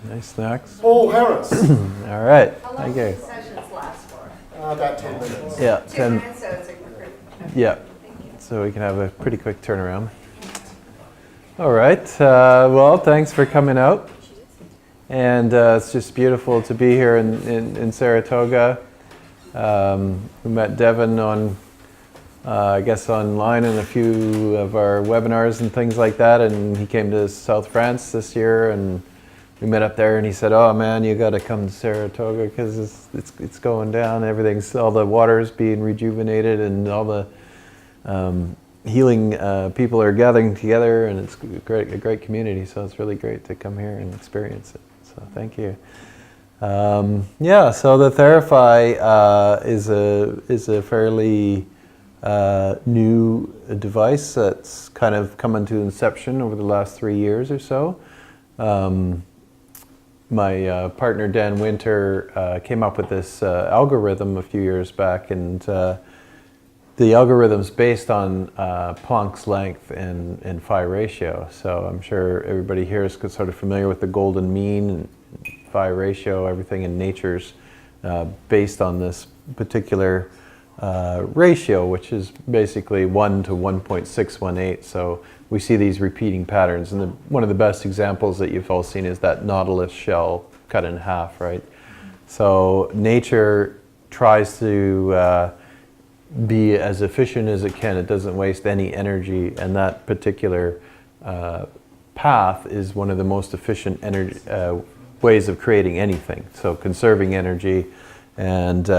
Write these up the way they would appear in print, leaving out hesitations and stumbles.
Nice snacks. Paul Harris. All right. How long Thank do you. the sessions last for? About 10 minutes. Yeah. 2 minutes, so it's a quick. Yeah. Thank you. So we can have a pretty quick turnaround. All right. Well, thanks for coming out. And it's just beautiful to be here in Saratoga. We met Devin on, I guess, online in a few of our webinars and things like that. And he came to South France this year, and we met up there. And he said, "Oh man, you got to come to Saratoga because it's going down. All the water's being rejuvenated, and all the healing people are gathering together, and it's a great community. So it's really great to come here and experience it. So thank you." Yeah, so the Theraphi is a fairly new device that's kind of come into inception over the last 3 years or so. My partner Dan Winter came up with this algorithm a few years back, and the algorithm's based on Planck's length and phi ratio. So I'm sure everybody here is sort of familiar with the golden mean and phi ratio. Everything in nature's based on this particular ratio, which is basically 1 to 1.618. So we see these repeating patterns. And one of the best examples that you've all seen is that nautilus shell cut in half, right? So nature tries to be as efficient as it can. It doesn't waste any energy, and that particular path is one of the most efficient energy ways of creating anything. So conserving energy, and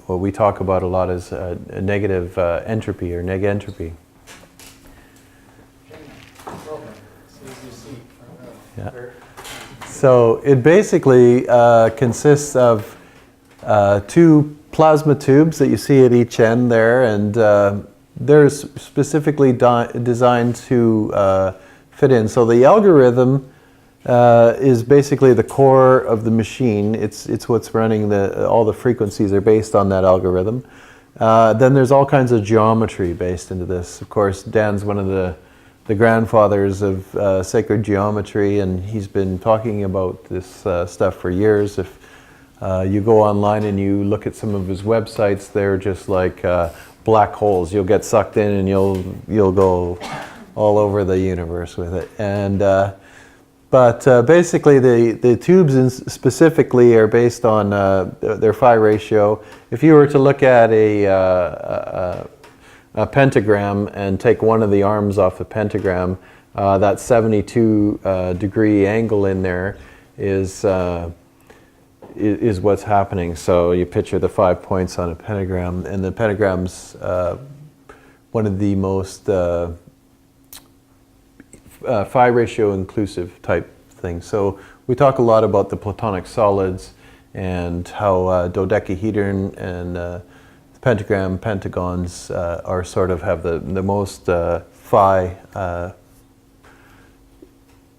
what we talk about a lot is a negative entropy or negentropy. Yeah. So it basically consists of 2 plasma tubes that you see at each end there, and they're specifically designed to fit in. So the algorithm is basically the core of the machine. It's what's running all the frequencies are based on that algorithm. Then there's all kinds of geometry based into this. Of course, Dan's one of the grandfathers of sacred geometry, and he's been talking about this stuff for years. If you go online and you look at some of his websites, they're just like black holes. You'll get sucked in and you'll go all over the universe with it. And but basically the tubes specifically are based on their phi ratio. If you were to look at a pentagram and take one of the arms off the pentagram, that 72 degree angle in there is what's happening. So you picture the 5 points on a pentagram, and the pentagram's one of the most phi ratio inclusive type things. So we talk a lot about the platonic solids and how dodecahedron and pentagram pentagons are sort of have the most phi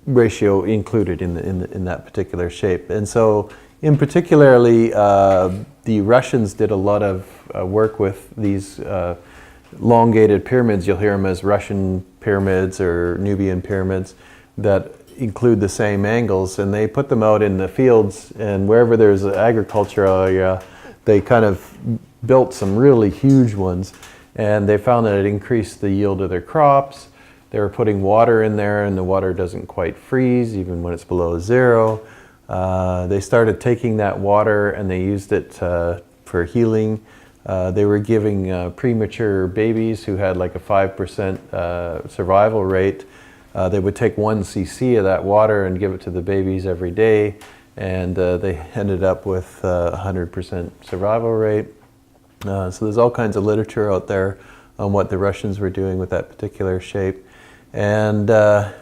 ratio included in that particular shape. And so in particularly the Russians did a lot of work with these elongated pyramids. You'll hear them as Russian pyramids or Nubian pyramids that include the same angles, and they put them out in the fields, and wherever there's an agricultural area, they kind of built some really huge ones, and they found that it increased the yield of their crops. They were putting water in there, and the water doesn't quite freeze even when it's below 0. They started taking that water and they used it for healing. They were giving premature babies who had like a 5% survival rate. They would take 1 cc of that water and give it to the babies every day, and they ended up with 100% survival rate. So there's all kinds of literature out there on what the Russians were doing with that particular shape. And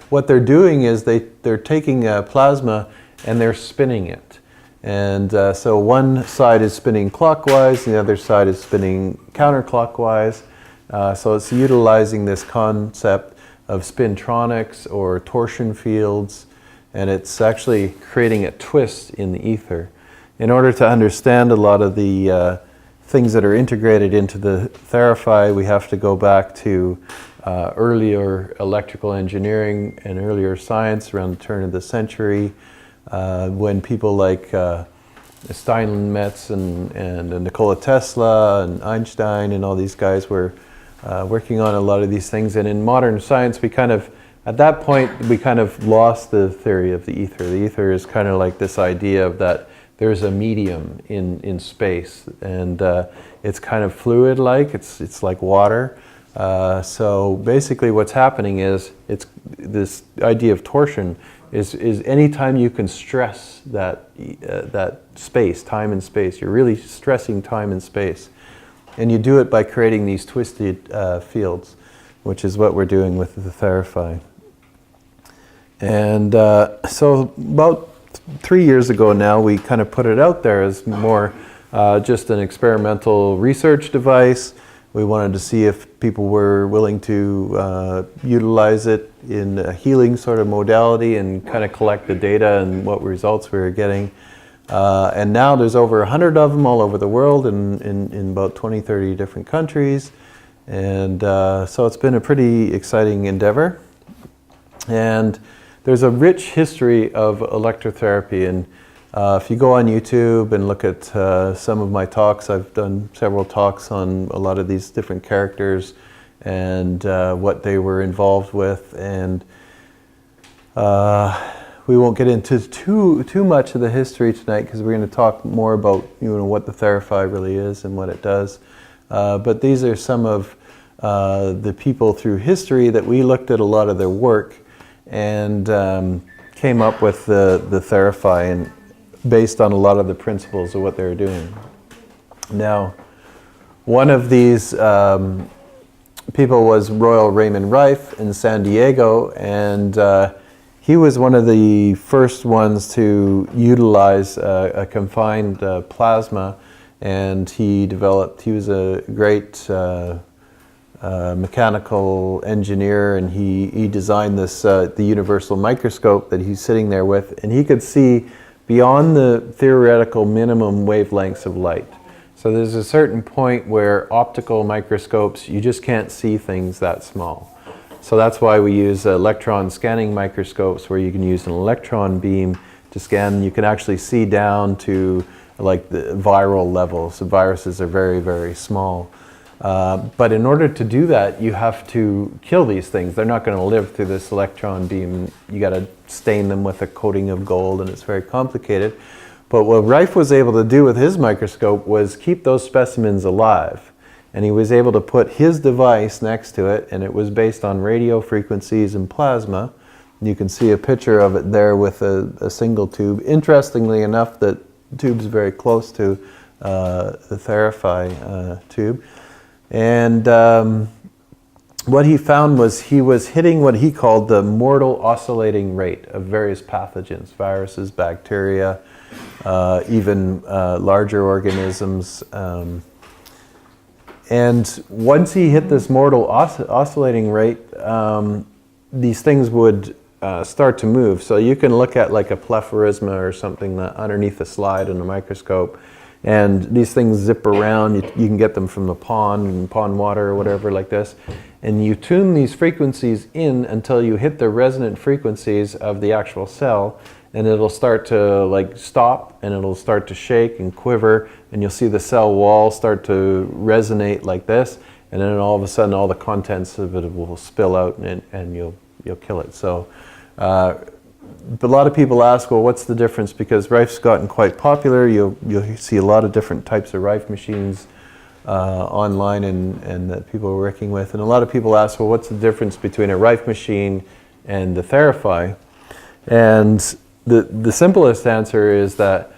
what they're doing is they're taking plasma and they're spinning it. And so one side is spinning clockwise and the other side is spinning counterclockwise. So it's utilizing this concept of spintronics or torsion fields, and it's actually creating a twist in the ether. In order to understand a lot of the things that are integrated into the Theraphi, we have to go back to earlier electrical engineering and earlier science around the turn of the century. when people like Steinmetz and Nikola Tesla and Einstein and all these guys were working on a lot of these things. And in modern science, at that point, we kind of lost the theory of the ether. The ether is kind of like this idea of that there's a medium in space, and it's kind of fluid-like. It's like water. So basically, what's happening is this idea of torsion is anytime you can stress that space, time and space. You're really stressing time and space, and you do it by creating these twisted fields, which is what we're doing with the Theraphi. And so about 3 years ago now, we kind of put it out there as more just an experimental research device. We wanted to see if people were willing to utilize it in a healing sort of modality and kind of collect the data and what results we were getting. And now there's over 100 of them all over the world in about 20, 30 different countries. And so it's been a pretty exciting endeavor. And there's a rich history of electrotherapy, and if you go on YouTube and look at some of my talks, I've done several talks on a lot of these different characters and what they were involved with, and we won't get into too much of the history tonight because we're going to talk more about what the Theraphi really is and what it does. But these are some of the people through history that we looked at a lot of their work and came up with the Theraphi, and based on a lot of the principles of what they were doing. Now, one of these people was Royal Raymond Rife in San Diego, and he was one of the first ones to utilize a confined plasma, and he was a great mechanical engineer, and he designed this the universal microscope that he's sitting there with, and he could see beyond the theoretical minimum wavelengths of light. So there's a certain point where optical microscopes, you just can't see things that small. So that's why we use electron scanning microscopes, where you can use an electron beam to scan. You can actually see down to like the viral levels. So viruses are very, very small. But in order to do that, you have to kill these things. They're not going to live through this electron beam. You got to stain them with a coating of gold, and it's very complicated. But what Rife was able to do with his microscope was keep those specimens alive. And he was able to put his device next to it, and it was based on radio frequencies and plasma. You can see a picture of it there with a single tube. Interestingly enough, the tube's very close to the Theraphi tube. And what he found was he was hitting what he called the mortal oscillating rate of various pathogens, viruses, bacteria, even larger organisms. And once he hit this mortal oscillating rate, these things would start to move. So you can look at like a plepharisma or something underneath a slide in a microscope, and these things zip around. You can get them from the pond water or whatever like this. And you tune these frequencies in until you hit the resonant frequencies of the actual cell, and it'll start to like stop, and it'll start to shake and quiver, and you'll see the cell wall start to resonate like this, and then all of a sudden all the contents of it will spill out, and you'll kill it. So a lot of people ask, well, what's the difference? Because Rife's gotten quite popular. You'll see a lot of different types of Rife machines online and that people are working with. And a lot of people ask, well, what's the difference between a Rife machine and the Theraphi? And the simplest answer is that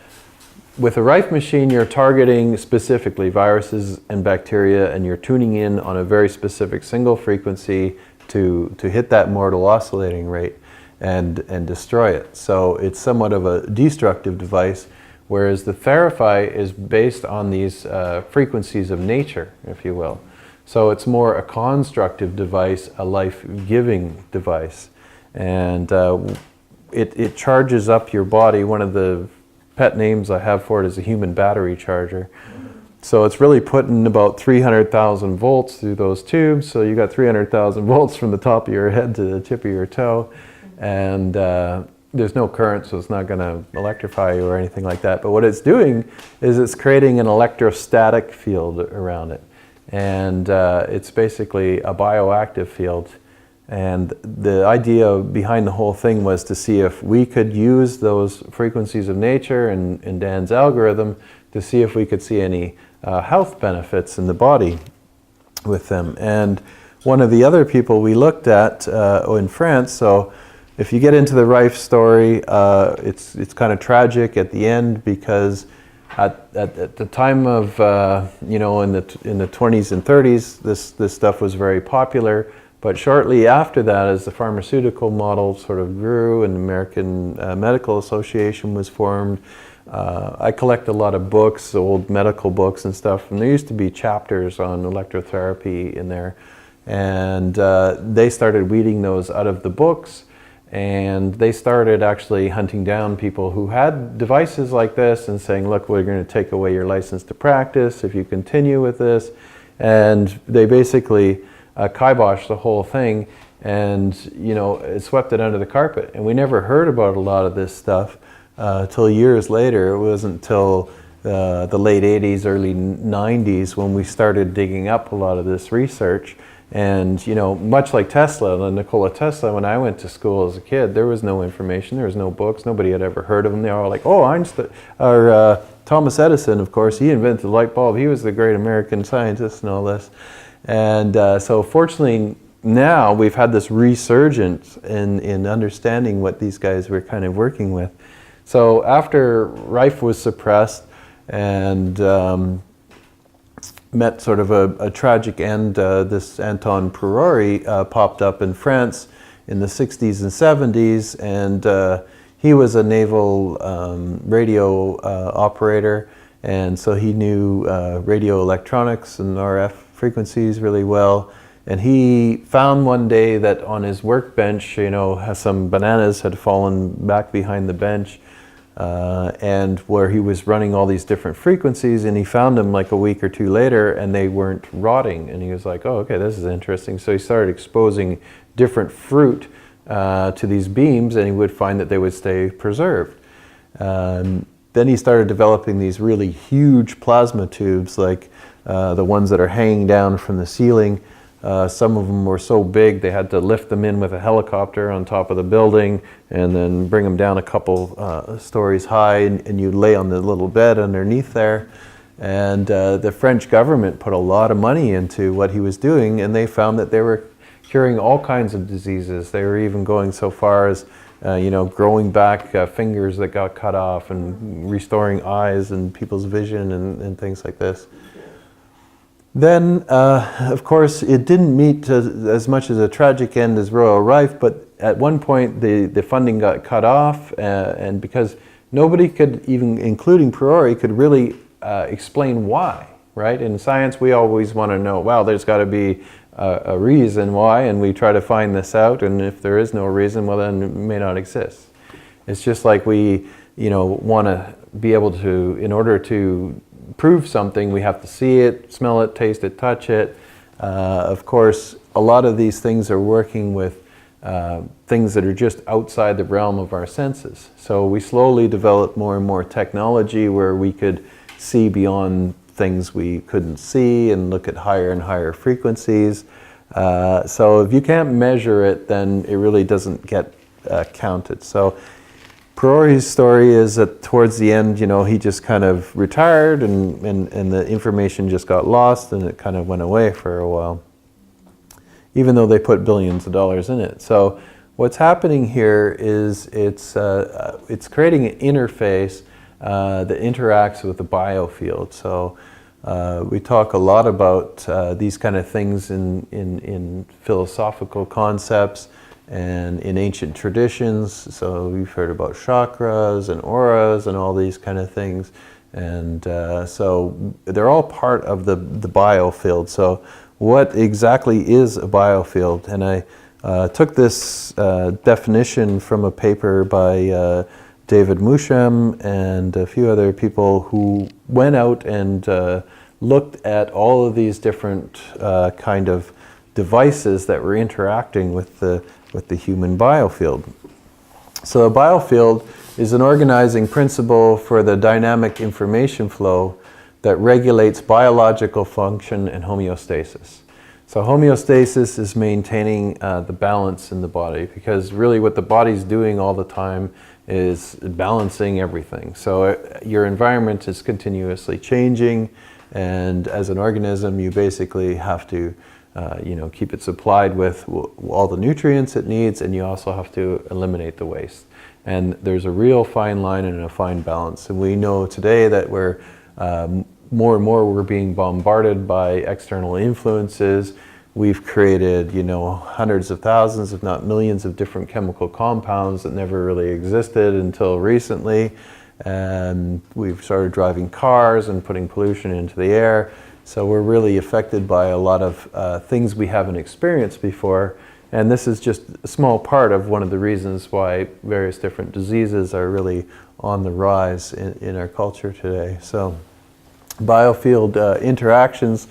with a Rife machine, you're targeting specifically viruses and bacteria, and you're tuning in on a very specific single frequency to hit that mortal oscillating rate and destroy it. So it's somewhat of a destructive device, whereas the Theraphi is based on these frequencies of nature, if you will. So it's more a constructive device, a life-giving device. And it charges up your body. One of the pet names I have for it is a human battery charger. So it's really putting about 300,000 volts through those tubes. So you got 300,000 volts from the top of your head to the tip of your toe. And there's no current, so it's not going to electrify you or anything like that. But what it's doing is it's creating an electrostatic field around it. And it's basically a bioactive field. And the idea behind the whole thing was to see if we could use those frequencies of nature in Dan's algorithm to see if we could see any health benefits in the body with them. And one of the other people we looked at in France, so if you get into the Rife story, it's kind of tragic at the end, because at the time of in the 20s and 30s, this stuff was very popular. But shortly after that, as the pharmaceutical model sort of grew and the American Medical Association was formed, I collect a lot of books, old medical books and stuff, and there used to be chapters on electrotherapy in there. And they started weeding those out of the books, and they started actually hunting down people who had devices like this and saying, look, we're going to take away your license to practice if you continue with this. And they basically kiboshed the whole thing, and it swept it under the carpet. And we never heard about a lot of this stuff till years later. It wasn't until the late 80s, early 90s when we started digging up a lot of this research. And much like Tesla, Nikola Tesla, when I went to school as a kid, there was no information, there was no books, nobody had ever heard of him. They were all like, oh, Einstein, or Thomas Edison, of course, he invented the light bulb, he was the great American scientist and all this. And so fortunately now we've had this resurgence in understanding what these guys were kind of working with. So after Rife was suppressed and met sort of a tragic end, this Anton Perori popped up in France in the 60s and 70s, and he was a naval radio operator, and so he knew radio electronics and RF frequencies really well. And he found one day that on his workbench, some bananas had fallen back behind the bench, and where he was running all these different frequencies, and he found them like a week or two later, and they weren't rotting. And he was like, oh, okay, this is interesting. So he started exposing different fruit to these beams, and he would find that they would stay preserved. Then he started developing these really huge plasma tubes, like the ones that are hanging down from the ceiling. Some of them were so big they had to lift them in with a helicopter on top of the building and then bring them down a couple stories high, and you'd lay on the little bed underneath there. And the French government put a lot of money into what he was doing, and they found that they were curing all kinds of diseases. They were even going so far as growing back fingers that got cut off, and restoring eyes and people's vision and things like this. Then, of course, it didn't meet as much as a tragic end as Royal Rife, but at one point the funding got cut off, and because nobody could, even including Perori, could really explain why, right? In science, we always want to know, wow, there's got to be a reason why, and we try to find this out, and if there is no reason, well, then it may not exist. It's just like we, want to be able to, in order to prove something, we have to see it, smell it, taste it, touch it. Of course, a lot of these things are working with things that are just outside the realm of our senses. So we slowly developed more and more technology where we could see beyond things we couldn't see and look at higher and higher frequencies. So if you can't measure it, then it really doesn't get counted. So Perori's story is that towards the end, he just kind of retired, and the information just got lost, and it kind of went away for a while, even though they put billions of dollars in it. So what's happening here is it's creating an interface that interacts with the biofield. So we talk a lot about these kind of things in philosophical concepts and in ancient traditions. So we've heard about chakras and auras and all these kind of things. And so they're all part of the biofield. So what exactly is a biofield? And I took this definition from a paper by David Musham and a few other people who went out and looked at all of these different kind of devices that were interacting with the human biofield. So a biofield is an organizing principle for the dynamic information flow that regulates biological function and homeostasis. So homeostasis is maintaining the balance in the body, because really what the body's doing all the time is balancing everything. So your environment is continuously changing, and as an organism you basically have to keep it supplied with all the nutrients it needs, and you also have to eliminate the waste. And there's a real fine line and a fine balance. And we know today that we're more and more we're being bombarded by external influences. We've created, hundreds of thousands, if not millions, of different chemical compounds that never really existed until recently. And we've started driving cars and putting pollution into the air. So we're really affected by a lot of things we haven't experienced before. And this is just a small part of one of the reasons why various different diseases are really on the rise in our culture today. So biofield interactions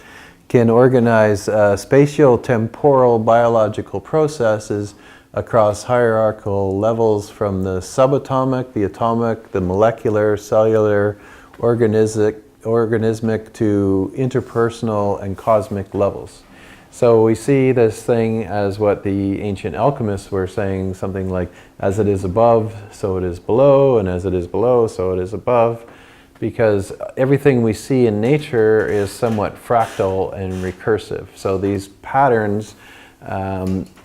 can organize spatio-temporal biological processes across hierarchical levels, from the subatomic, the atomic, the molecular, cellular, organismic to interpersonal and cosmic levels. So we see this thing as what the ancient alchemists were saying, something like, as it is above, so it is below, and as it is below, so it is above, because everything we see in nature is somewhat fractal and recursive. So these patterns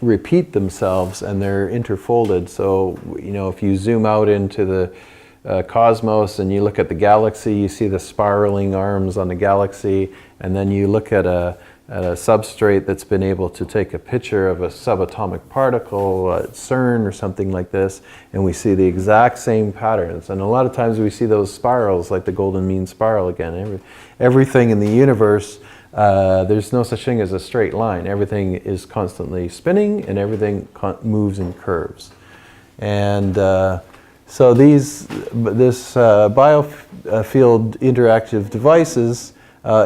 repeat themselves, and they're interfolded. So, if you zoom out into the cosmos and you look at the galaxy, you see the spiraling arms on the galaxy, and then you look at a substrate that's been able to take a picture of a subatomic particle at CERN or something like this, and we see the exact same patterns. And a lot of times we see those spirals, like the golden mean spiral again. Everything in the universe, there's no such thing as a straight line. Everything is constantly spinning, and everything moves in curves. And so this biofield interactive devices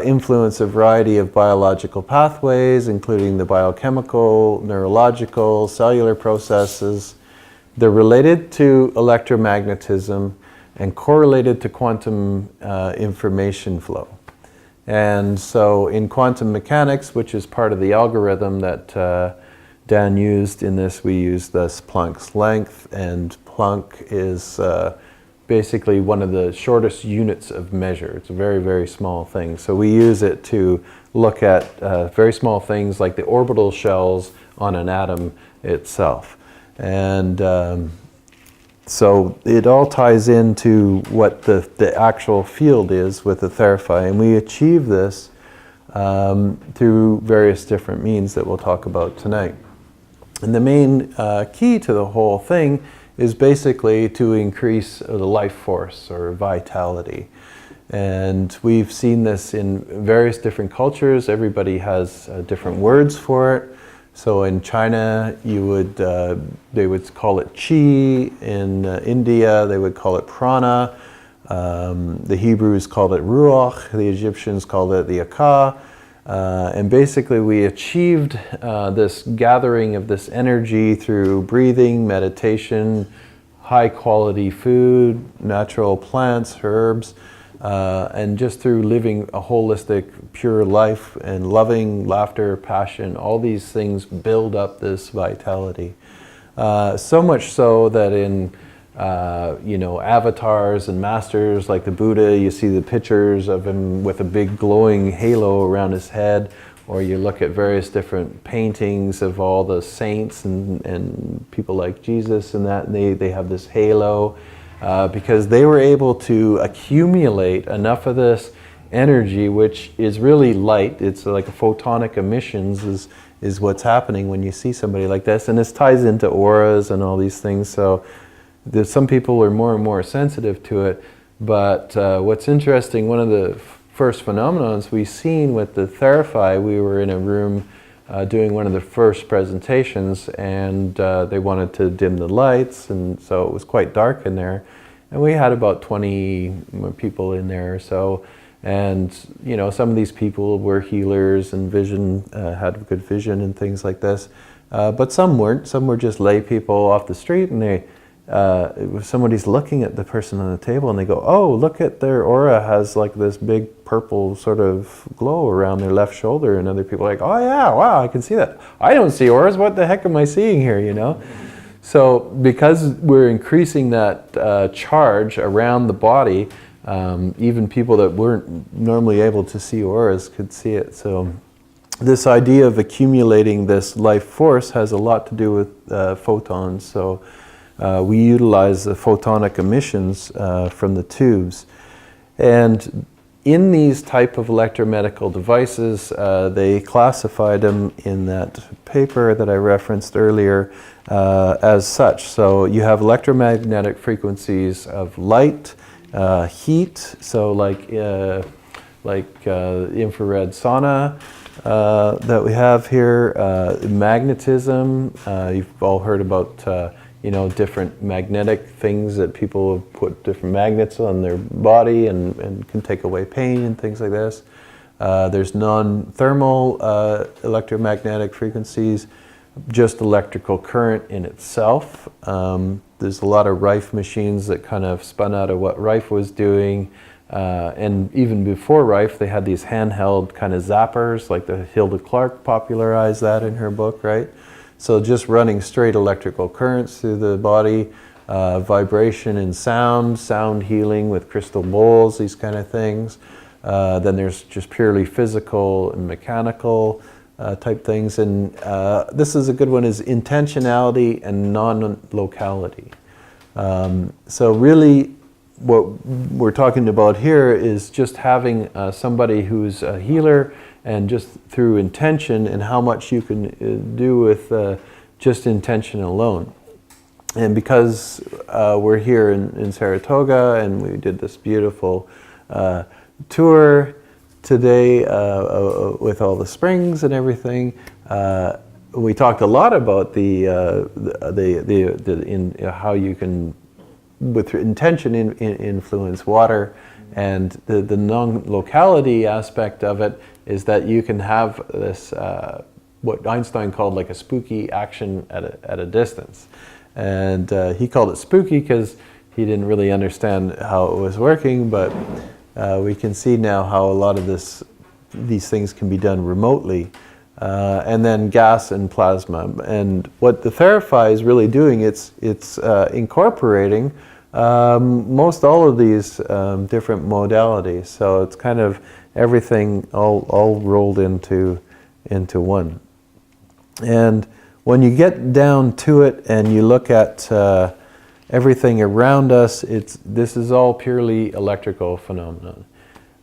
influence a variety of biological pathways, including the biochemical, neurological, cellular processes. They're related to electromagnetism and correlated to quantum information flow. And so in quantum mechanics, which is part of the algorithm that Dan used in this, we use this Planck's length, and Planck is basically one of the shortest units of measure. It's a very, very small thing. So we use it to look at very small things like the orbital shells on an atom itself. And so it all ties into what the actual field is with the Theraphi. And we achieve this through various different means that we'll talk about tonight. And the main key to the whole thing is basically to increase the life force or vitality. And we've seen this in various different cultures. Everybody has different words for it. So in China, they would call it qi. In India, they would call it prana. The Hebrews called it ruach. The Egyptians called it the akah. And basically we achieved this gathering of this energy through breathing, meditation, high quality food, natural plants, herbs, and just through living a holistic, pure life and loving, laughter, passion. All these things build up this vitality. So much so that in avatars and masters like the Buddha, you see the pictures of him with a big glowing halo around his head, or you look at various different paintings of all the saints and people like Jesus and that, and they have this halo because they were able to accumulate enough of this energy, which is really light. It's like a photonic emissions is what's happening when you see somebody like this, and this ties into auras and all these things. So some people are more and more sensitive to it, but what's interesting, one of the first phenomenons we've seen with the Theraphi, we were in a room doing one of the first presentations, and they wanted to dim the lights, and so it was quite dark in there, and we had about 20 people in there or so, and some of these people were healers and had good vision and things like this, but some weren't. Some were just lay people off the street, and if somebody's looking at the person on the table and they go, oh, look at their aura has like this big purple sort of glow around their left shoulder, and other people are like, oh yeah, wow, I can see that. I don't see auras, what the heck am I seeing here, you know? So because we're increasing that charge around the body, even people that weren't normally able to see auras could see it. So this idea of accumulating this life force has a lot to do with photons. So we utilize the photonic emissions from the tubes. And in these type of electromedical devices, they classified them in that paper that I referenced earlier as such. So you have electromagnetic frequencies of light, heat, so like infrared sauna that we have here, magnetism. You've all heard about you know, different magnetic things that people put different magnets on their body and can take away pain and things like this. There's non-thermal electromagnetic frequencies, just electrical current in itself. There's a lot of Rife machines that kind of spun out of what Rife was doing. And even before Rife, they had these handheld kind of zappers, like the Hilda Clark popularized that in her book, right? So just running straight electrical currents through the body, vibration and sound healing with crystal bowls, these kind of things. Then there's just purely physical and mechanical type things. And this is a good one, is intentionality and non-locality. So really what we're talking about here is just having somebody who's a healer, and just through intention and how much you can do with just intention alone. And because we're here in Saratoga and we did this beautiful tour today with all the springs and everything, we talked a lot about how you can, with intention, influence water. And the non-locality aspect of it is that you can have this, what Einstein called like a spooky action at a distance. And he called it spooky because he didn't really understand how it was working, but we can see now how a lot of these things can be done remotely. And then gas and plasma. And what the Theraphi is really doing, it's incorporating most all of these different modalities. So it's kind of everything all rolled into one. And when you get down to it and you look at everything around us, this is all purely electrical phenomenon.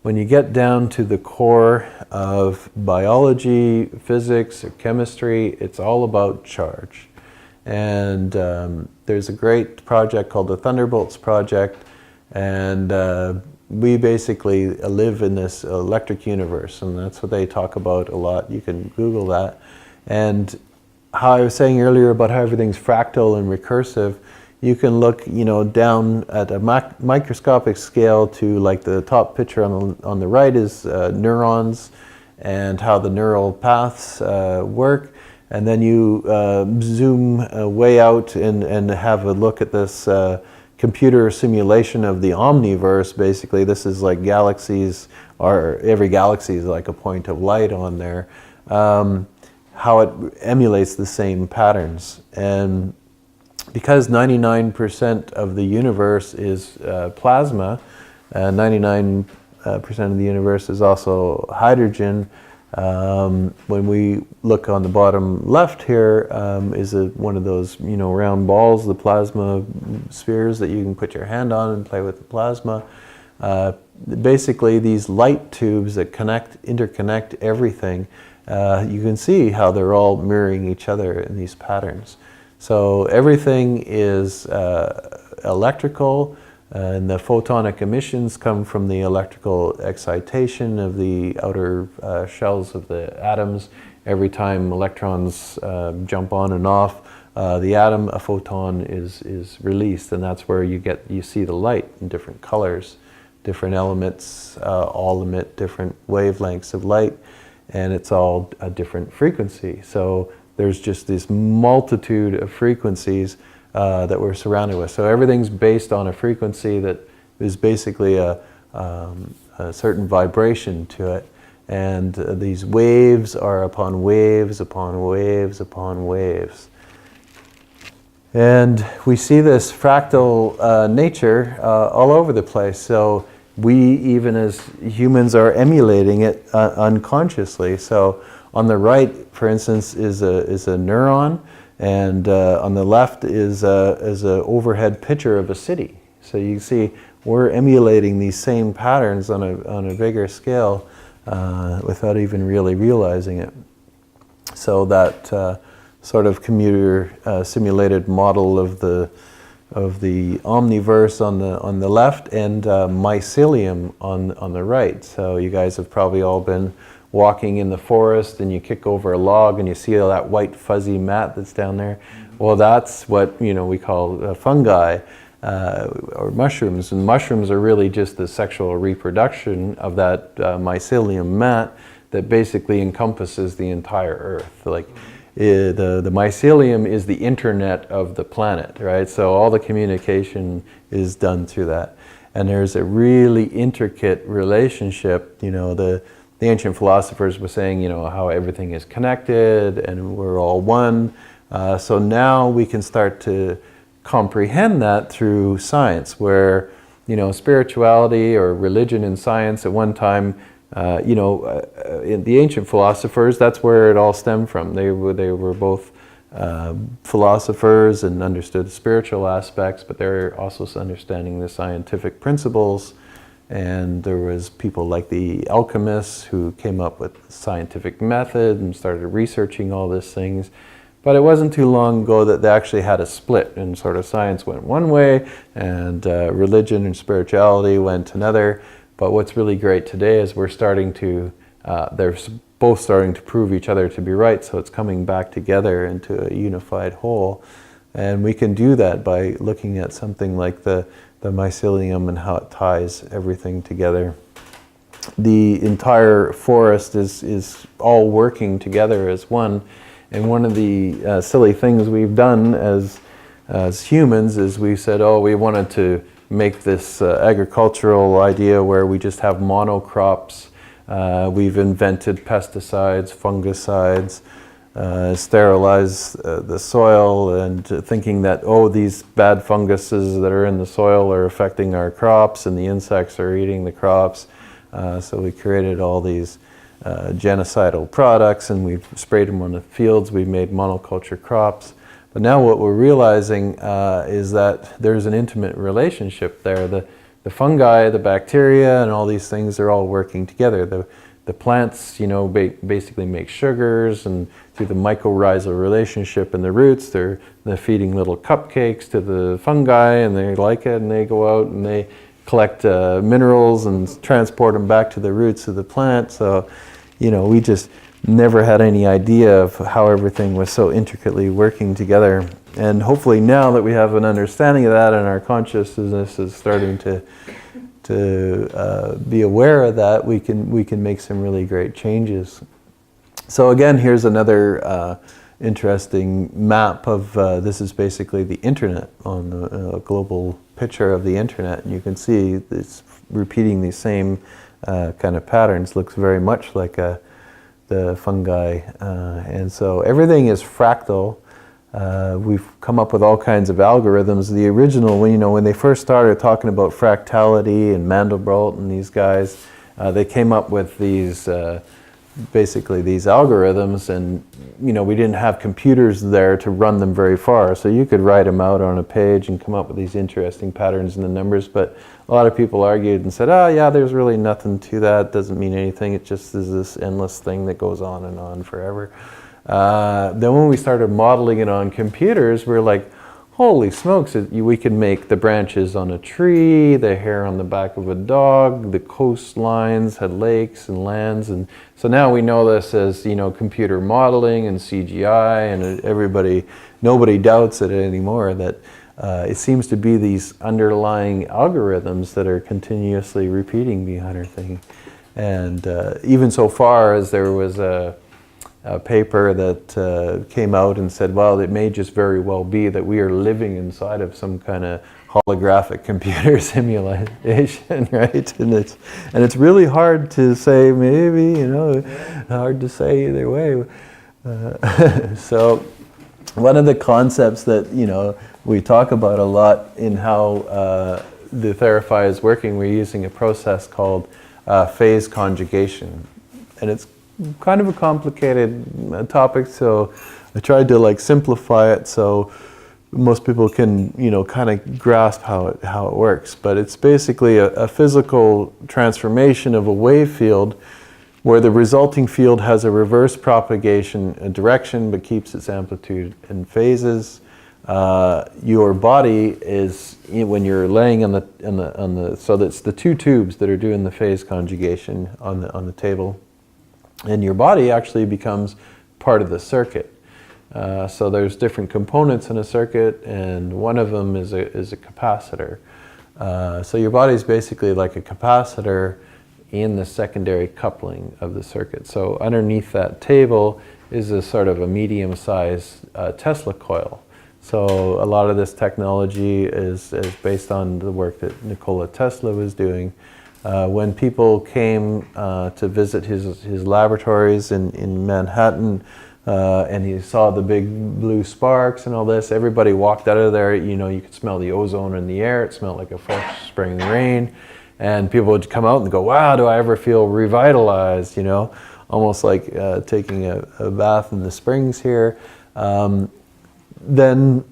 When you get down to the core of biology, physics, or chemistry, it's all about charge. And there's a great project called the Thunderbolts Project, and we basically live in this electric universe, and that's what they talk about a lot. You can Google that. And how I was saying earlier about how everything's fractal and recursive, you can look, you know, down at a microscopic scale to, like, the top picture on the right is neurons and how the neural paths work. And then you zoom way out and have a look at this computer simulation of the omniverse. Basically, this is like galaxies, or every galaxy is like a point of light on there. How it emulates the same patterns. And because 99% of the universe is plasma, 99% of the universe is also hydrogen. When we look on the bottom left here, is one of those, you know, round balls, the plasma spheres that you can put your hand on and play with the plasma. Basically, these light tubes that interconnect everything, you can see how they're all mirroring each other in these patterns. So everything is electrical. And the photonic emissions come from the electrical excitation of the outer shells of the atoms. Every time electrons jump on and off the atom, a photon is released, and that's where you see the light in different colors. Different elements all emit different wavelengths of light, and it's all a different frequency. So there's just this multitude of frequencies. that we're surrounded with. So everything's based on a frequency that is basically a certain vibration to it. And these waves are upon waves, upon waves, upon waves. And we see this fractal nature all over the place. So we, even as humans, are emulating it unconsciously. So on the right, for instance, is a neuron, and on the left is a overhead picture of a city. So you see, we're emulating these same patterns on a bigger scale without even really realizing it. So that sort of computer simulated model of the omniverse on the left, and mycelium on the right. So you guys have probably all been walking in the forest, and you kick over a log and you see all that white fuzzy mat that's down there. Well, that's what we call fungi or mushrooms. And mushrooms are really just the sexual reproduction of that mycelium mat that basically encompasses the entire Earth. Like the mycelium is the internet of the planet, right? So all the communication is done through that. And there's a really intricate relationship. The ancient philosophers were saying, how everything is connected and we're all one. So now we can start to comprehend that through science, where, spirituality or religion and science at one time, in the ancient philosophers, that's where it all stemmed from. They were both philosophers and understood spiritual aspects, but they're also understanding the scientific principles. And there was people like the alchemists who came up with scientific method and started researching all these things. But it wasn't too long ago that they actually had a split, and sort of science went one way and religion and spirituality went another. But what's really great today is we're starting to, they're both starting to prove each other to be right, so it's coming back together into a unified whole. And we can do that by looking at something like the mycelium and how it ties everything together. The entire forest is all working together as one. And one of the silly things we've done as humans is we said, we wanted to make this agricultural idea where we just have monocrops. We've invented pesticides, fungicides, sterilize the soil, and thinking that, these bad funguses that are in the soil are affecting our crops and the insects are eating the crops. So we created all these genocidal products, and we've sprayed them on the fields. We've made monoculture crops. But now what we're realizing is that there's an intimate relationship there. The fungi, the bacteria, and all these things are all working together. The plants, basically make sugars, and through the mycorrhizal relationship in the roots, they're feeding little cupcakes to the fungi, and they like it, and they go out and they collect minerals and transport them back to the roots of the plant. So, we just never had any idea of how everything was so intricately working together. And hopefully now that we have an understanding of that, and our consciousness is starting to be aware of that, we can make some really great changes. So again, here's another interesting map of this is basically the internet on a global picture of the internet, and you can see it's repeating these same kind of patterns. Looks very much like the fungi, and so everything is fractal. We've come up with all kinds of algorithms. The original, when they first started talking about fractality and Mandelbrot and these guys, they came up with these basically these algorithms, and we didn't have computers there to run them very far, so you could write them out on a page and come up with these interesting patterns in the numbers. But a lot of people argued and said, there's really nothing to that, doesn't mean anything, it just is this endless thing that goes on and on forever. Then when we started modeling it on computers, we're like, holy smokes, we can make the branches on a tree, the hair on the back of a dog, the coastlines had lakes and lands. And so now we know this as, computer modeling and CGI, and nobody doubts it anymore, that it seems to be these underlying algorithms that are continuously repeating behind our thing. And even so far as there was paper that came out and said, well, it may just very well be that we are living inside of some kind of holographic computer simulation, right? And it's really hard to say, maybe, hard to say either way. So one of the concepts that, we talk about a lot in how the Theraphi is working, we're using a process called phase conjugation. And it's kind of a complicated topic, so I tried to simplify it so most people can, kind of grasp how it works. But it's basically a physical transformation of a wave field where the resulting field has a reverse propagation direction but keeps its amplitude and phases. Your body is, when you're laying on the so that's the two tubes that are doing the phase conjugation on the table, and your body actually becomes part of the circuit. So there's different components in a circuit, and one of them is a capacitor. So your body is basically like a capacitor in the secondary coupling of the circuit. So underneath that table is a sort of a medium-sized Tesla coil. So a lot of this technology is based on the work that Nikola Tesla was doing. When people came to visit his laboratories in Manhattan, and he saw the big blue sparks and all this, everybody walked out of there, you could smell the ozone in the air, it smelled like a fresh spring rain. And people would come out and go, wow, do I ever feel revitalized, almost like taking a bath in the springs here. Then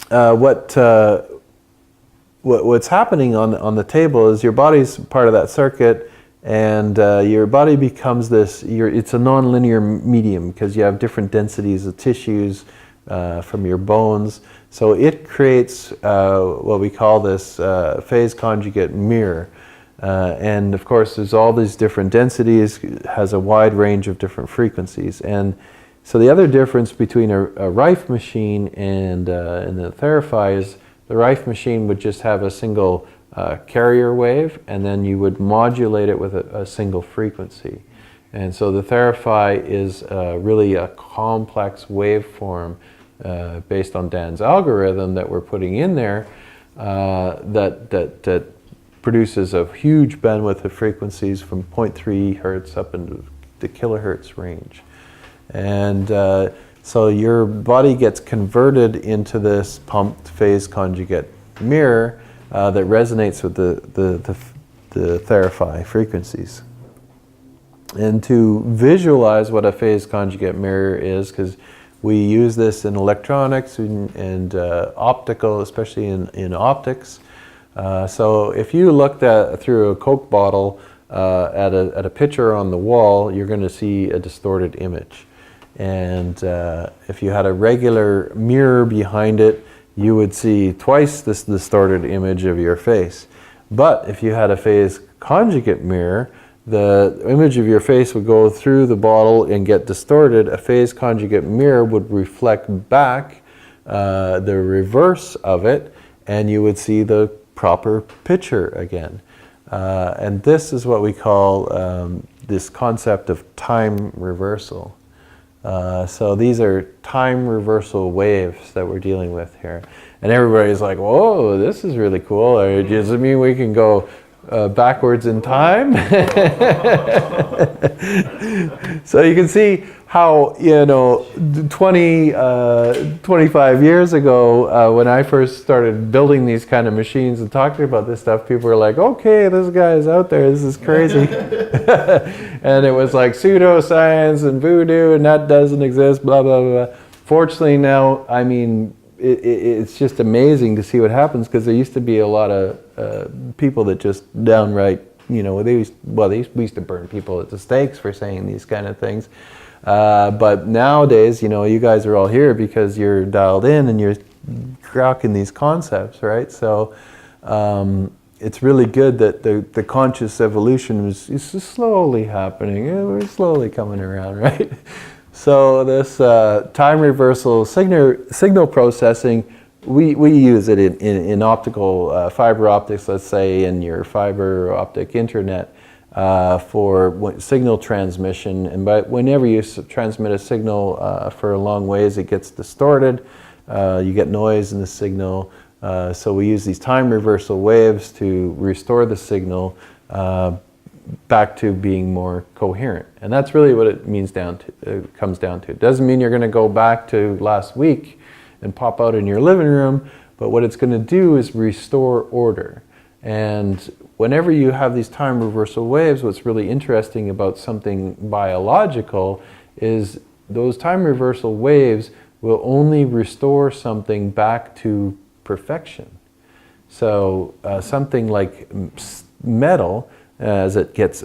what's happening on the table is your body's part of that circuit, and your body becomes this, it's a nonlinear medium because you have different densities of tissues from your bones. So it creates what we call this phase conjugate mirror. And of course there's all these different densities, has a wide range of different frequencies. And so the other difference between a Rife machine and the Theraphi is the Rife machine would just have a single carrier wave, and then you would modulate it with a single frequency. And so the Theraphi is really a complex waveform based on Dan's algorithm that we're putting in there that produces a huge bandwidth of frequencies from 0.3 hertz up into the kilohertz range. And so your body gets converted into this pumped phase conjugate mirror that resonates with the Theraphi frequencies. And to visualize what a phase conjugate mirror is, because we use this in electronics and optical, especially in optics. So if you looked through a Coke bottle at a picture on the wall, you're going to see a distorted image. And if you had a regular mirror behind it, you would see twice this distorted image of your face. But if you had a phase conjugate mirror, the image of your face would go through the bottle and get distorted. A phase conjugate mirror would reflect back the reverse of it, and you would see the proper picture again. And this is what we call this concept of time reversal. So these are time reversal waves that we're dealing with here. And everybody's like, whoa, this is really cool. Or does it mean we can go backwards in time? So you can see how, 25 years ago, when I first started building these kind of machines and talking about this stuff, people were like, okay, this guy's out there, this is crazy. And it was like pseudoscience and voodoo, and that doesn't exist, blah, blah, blah. Fortunately now, I mean, it's just amazing to see what happens, because there used to be a lot of people that just downright, we used to burn people at the stakes for saying these kind of things. But nowadays, you guys are all here because you're dialed in and you're grokking these concepts, right? So it's really good that the conscious evolution is slowly happening. We're slowly coming around, right? So this time reversal signal processing, we use it in optical fiber optics, let's say, in your fiber optic internet. for signal transmission. And whenever you transmit a signal for a long ways, it gets distorted. You get noise in the signal. So we use these time reversal waves to restore the signal back to being more coherent. And that's really what it comes down to. It doesn't mean you're going to go back to last week and pop out in your living room, but what it's going to do is restore order. And whenever you have these time reversal waves, what's really interesting about something biological is those time reversal waves will only restore something back to perfection. So something like metal, as it gets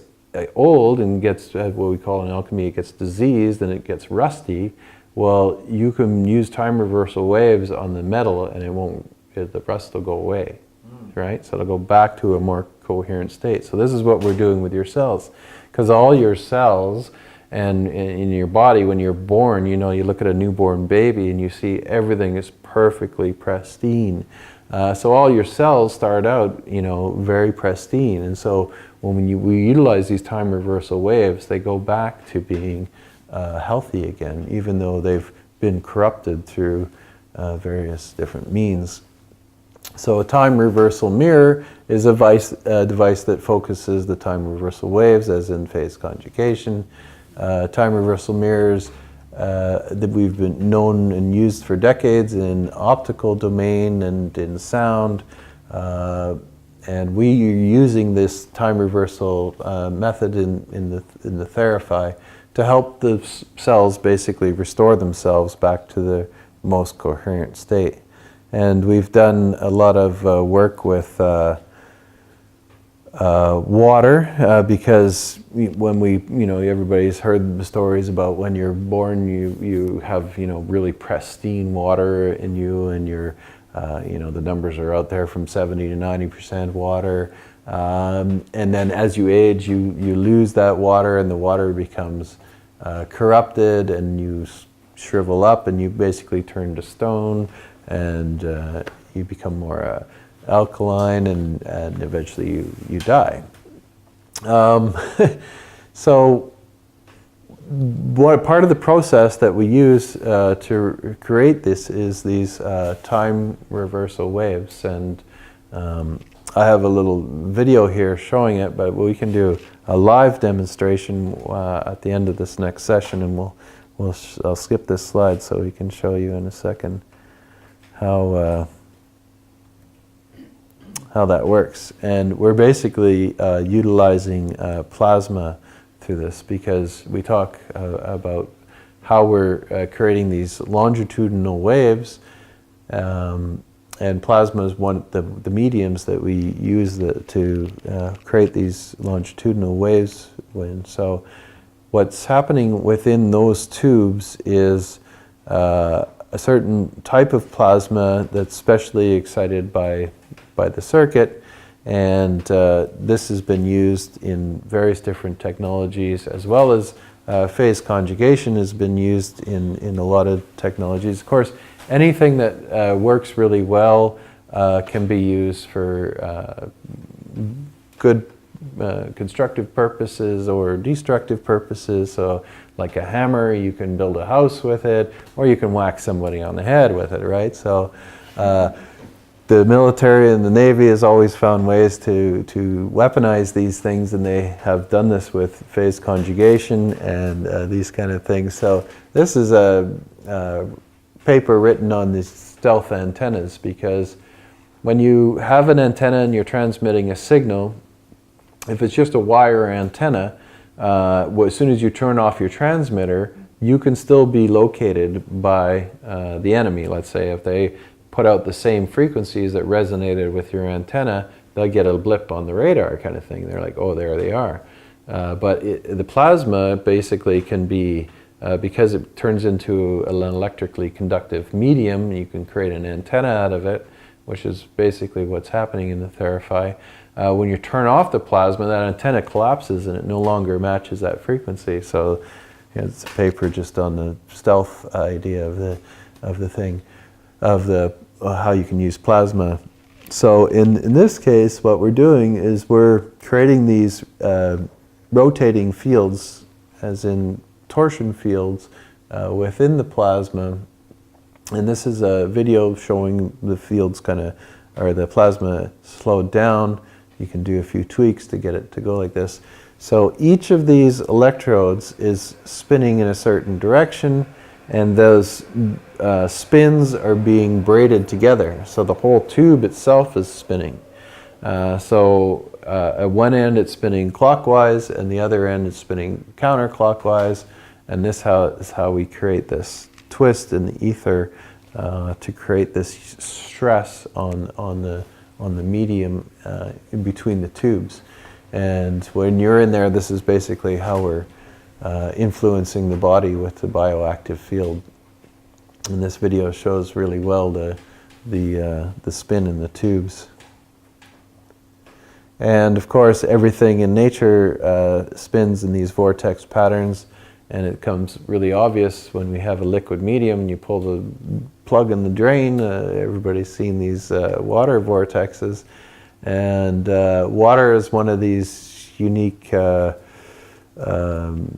old and gets what we call in alchemy, it gets diseased and it gets rusty, well, you can use time reversal waves on the metal and the rust will go away, right? So it'll go back to a more coherent state. So this is what we're doing with your cells. Because all your cells and in your body, when you're born, you look at a newborn baby and you see everything is perfectly pristine. So all your cells start out, very pristine. And so when we utilize these time reversal waves, they go back to being healthy again, even though they've been corrupted through various different means. So a time reversal mirror is a device that focuses the time reversal waves, as in phase conjugation. Time reversal mirrors that we've been known and used for decades in optical domain and in sound. And we are using this time reversal method in the Theraphi to help the cells basically restore themselves back to the most coherent state. And we've done a lot of work with water because when everybody's heard the stories about when you're born, you have really pristine water in you, and the numbers are out there from 70 to 90% water. And then as you age, you lose that water, and the water becomes corrupted, and you shrivel up, and you basically turn to stone, and you become more alkaline, and eventually you die. So what part of the process that we use to create this is these time reversal waves, and I have a little video here showing it, but we can do a live demonstration at the end of this next session, and I'll skip this slide so we can show you in a second how that works. And we're basically utilizing plasma through this, because we talk about how we're creating these longitudinal waves, and plasma is one of the mediums that we use to create these longitudinal waves. So what's happening within those tubes is a certain type of plasma that's specially excited by the circuit, and this has been used in various different technologies, as well as phase conjugation has been used in a lot of technologies. Of course, anything that works really well can be used for good constructive purposes or destructive purposes. So like a hammer, you can build a house with it, or you can whack somebody on the head with it, right? So the military and the Navy has always found ways to weaponize these things, and they have done this with phase conjugation and these kind of things. So this is a paper written on these stealth antennas, because when you have an antenna and you're transmitting a signal, if it's just a wire antenna, as soon as you turn off your transmitter, you can still be located by the enemy. Let's say if they put out the same frequencies that resonated with your antenna, they'll get a blip on the radar kind of thing. They're like, oh, there they are. But the plasma basically can be, because it turns into an electrically conductive medium, you can create an antenna out of it, which is basically what's happening in the Theraphi. When you turn off the plasma, that antenna collapses and it no longer matches that frequency. So it's a paper just on the stealth idea of the thing, of how you can use plasma. So in this case, what we're doing is we're creating these rotating fields, as in torsion fields, within the plasma. And this is a video showing the fields or the plasma slowed down. You can do a few tweaks to get it to go like this. So each of these electrodes is spinning in a certain direction, and those spins are being braided together. So the whole tube itself is spinning. At one end it's spinning clockwise, and the other end is spinning counterclockwise. And this is how we create this twist in the ether to create this stress on the medium in between the tubes. And when you're in there, this is basically how we're influencing the body with the bioactive field. And this video shows really well the spin in the tubes. And of course, everything in nature spins in these vortex patterns, and it becomes really obvious when we have a liquid medium and you pull the plug in the drain. Everybody's seen these water vortexes, and water is one of these unique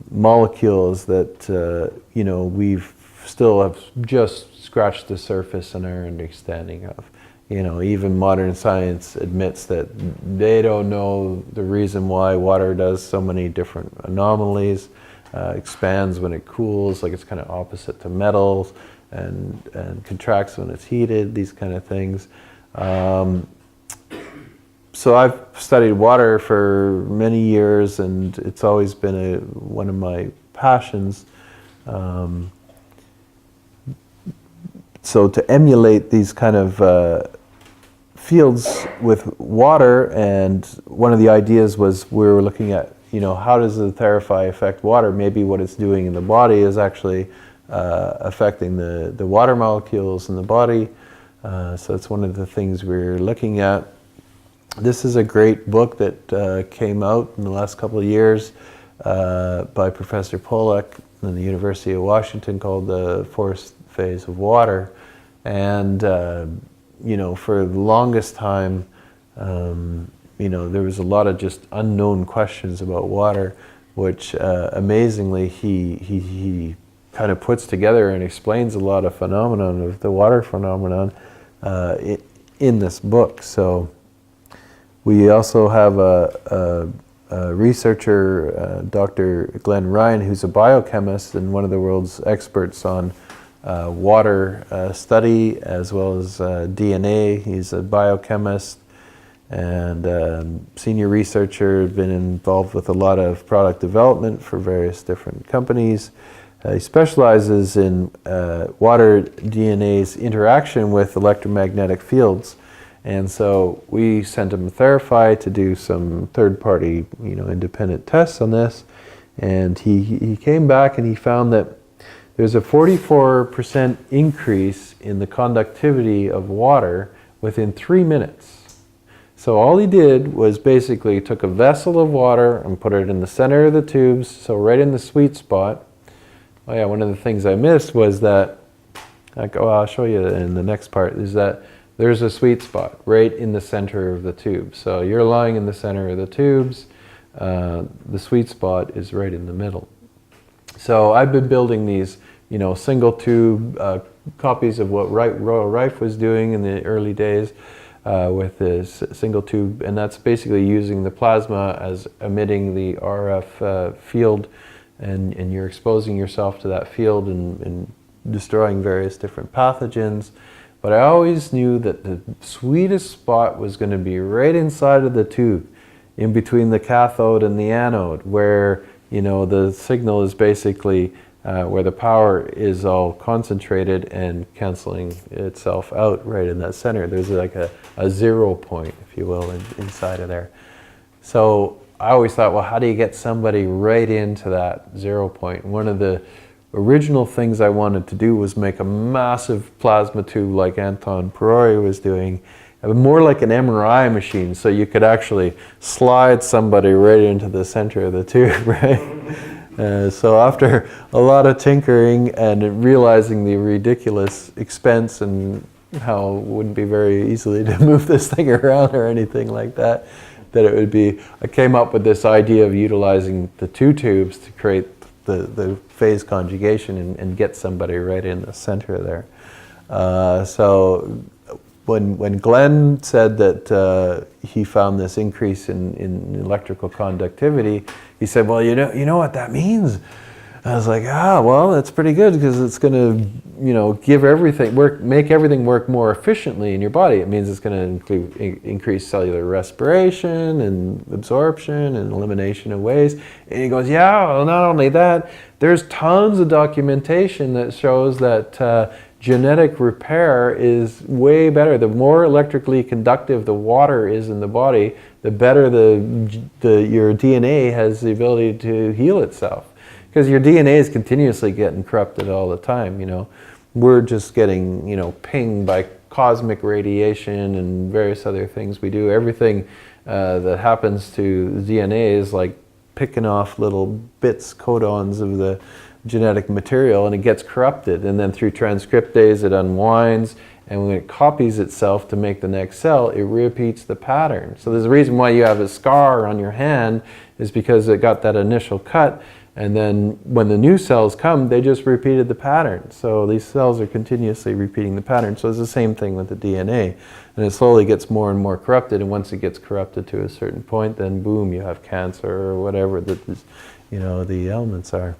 molecules that we've still have just scratched the surface in our understanding of. Even modern science admits that they don't know the reason why water does so many different anomalies, expands when it cools, like it's kind of opposite to metals, and contracts when it's heated, these kind of things. So I've studied water for many years, and it's always been one of my passions. So to emulate these kind of fields with water, and one of the ideas was we were looking at, how does the Theraphi affect water? Maybe what it's doing in the body is actually affecting the water molecules in the body. So it's one of the things we're looking at. This is a great book that came out in the last couple of years by Professor Pollack in the University of Washington, called The Fourth Phase of Water. And for the longest time, there was a lot of just unknown questions about water, which amazingly he kind of puts together and explains a lot of phenomenon of the water phenomenon in this book. So we also have a researcher, Dr. Glenn Ryan, who's a biochemist and one of the world's experts on water study as well as DNA. He's a biochemist and senior researcher, been involved with a lot of product development for various different companies. He specializes in water DNA's interaction with electromagnetic fields. And so we sent him a Theraphi to do some third-party, independent tests on this. And he came back and he found that there's a 44% increase in the conductivity of water within 3 minutes. So all he did was basically took a vessel of water and put it in the center of the tubes, so right in the sweet spot. Oh yeah, one of the things I missed was that, I'll show you in the next part, is that there's a sweet spot right in the center of the tube. So you're lying in the center of the tubes, the sweet spot is right in the middle. So I've been building these, single tube copies of what Royal Rife was doing in the early days with this single tube, and that's basically using the plasma as emitting the RF field, and you're exposing yourself to that field and destroying various different pathogens. But I always knew that the sweetest spot was going to be right inside of the tube, in between the cathode and the anode, where the signal is basically where the power is all concentrated and canceling itself out right in that center. There's like a 0 point, if you will, inside of there. So I always thought, well, how do you get somebody right into that 0 point? One of the original things I wanted to do was make a massive plasma tube like Anton Perori was doing, more like an MRI machine, so you could actually slide somebody right into the center of the tube, right? So after a lot of tinkering and realizing the ridiculous expense and how it wouldn't be very easily to move this thing around or anything like that, that it would be. I came up with this idea of utilizing the two tubes to create the phase conjugation and get somebody right in the center there. So when Glenn said that he found this increase in electrical conductivity, he said, well, you know what that means? I was like, well, that's pretty good because it's going to, give everything make everything work more efficiently in your body. It means it's going to increase cellular respiration and absorption and elimination of waste. And he goes, yeah, well, not only that, there's tons of documentation that shows that genetic repair is way better. The more electrically conductive the water is in the body, the better your DNA has the ability to heal itself. Because your DNA is continuously getting corrupted all the time, We're just getting, pinged by cosmic radiation and various other things we do. Everything that happens to the DNA is like picking off little bits, codons of the genetic material, and it gets corrupted. And then through transcriptase, it unwinds, and when it copies itself to make the next cell, it repeats the pattern. So there's a reason why you have a scar on your hand, is because it got that initial cut. And then when the new cells come, they just repeated the pattern. So these cells are continuously repeating the pattern. So it's the same thing with the DNA. And it slowly gets more and more corrupted. And once it gets corrupted to a certain point, then boom, you have cancer or whatever that the elements are.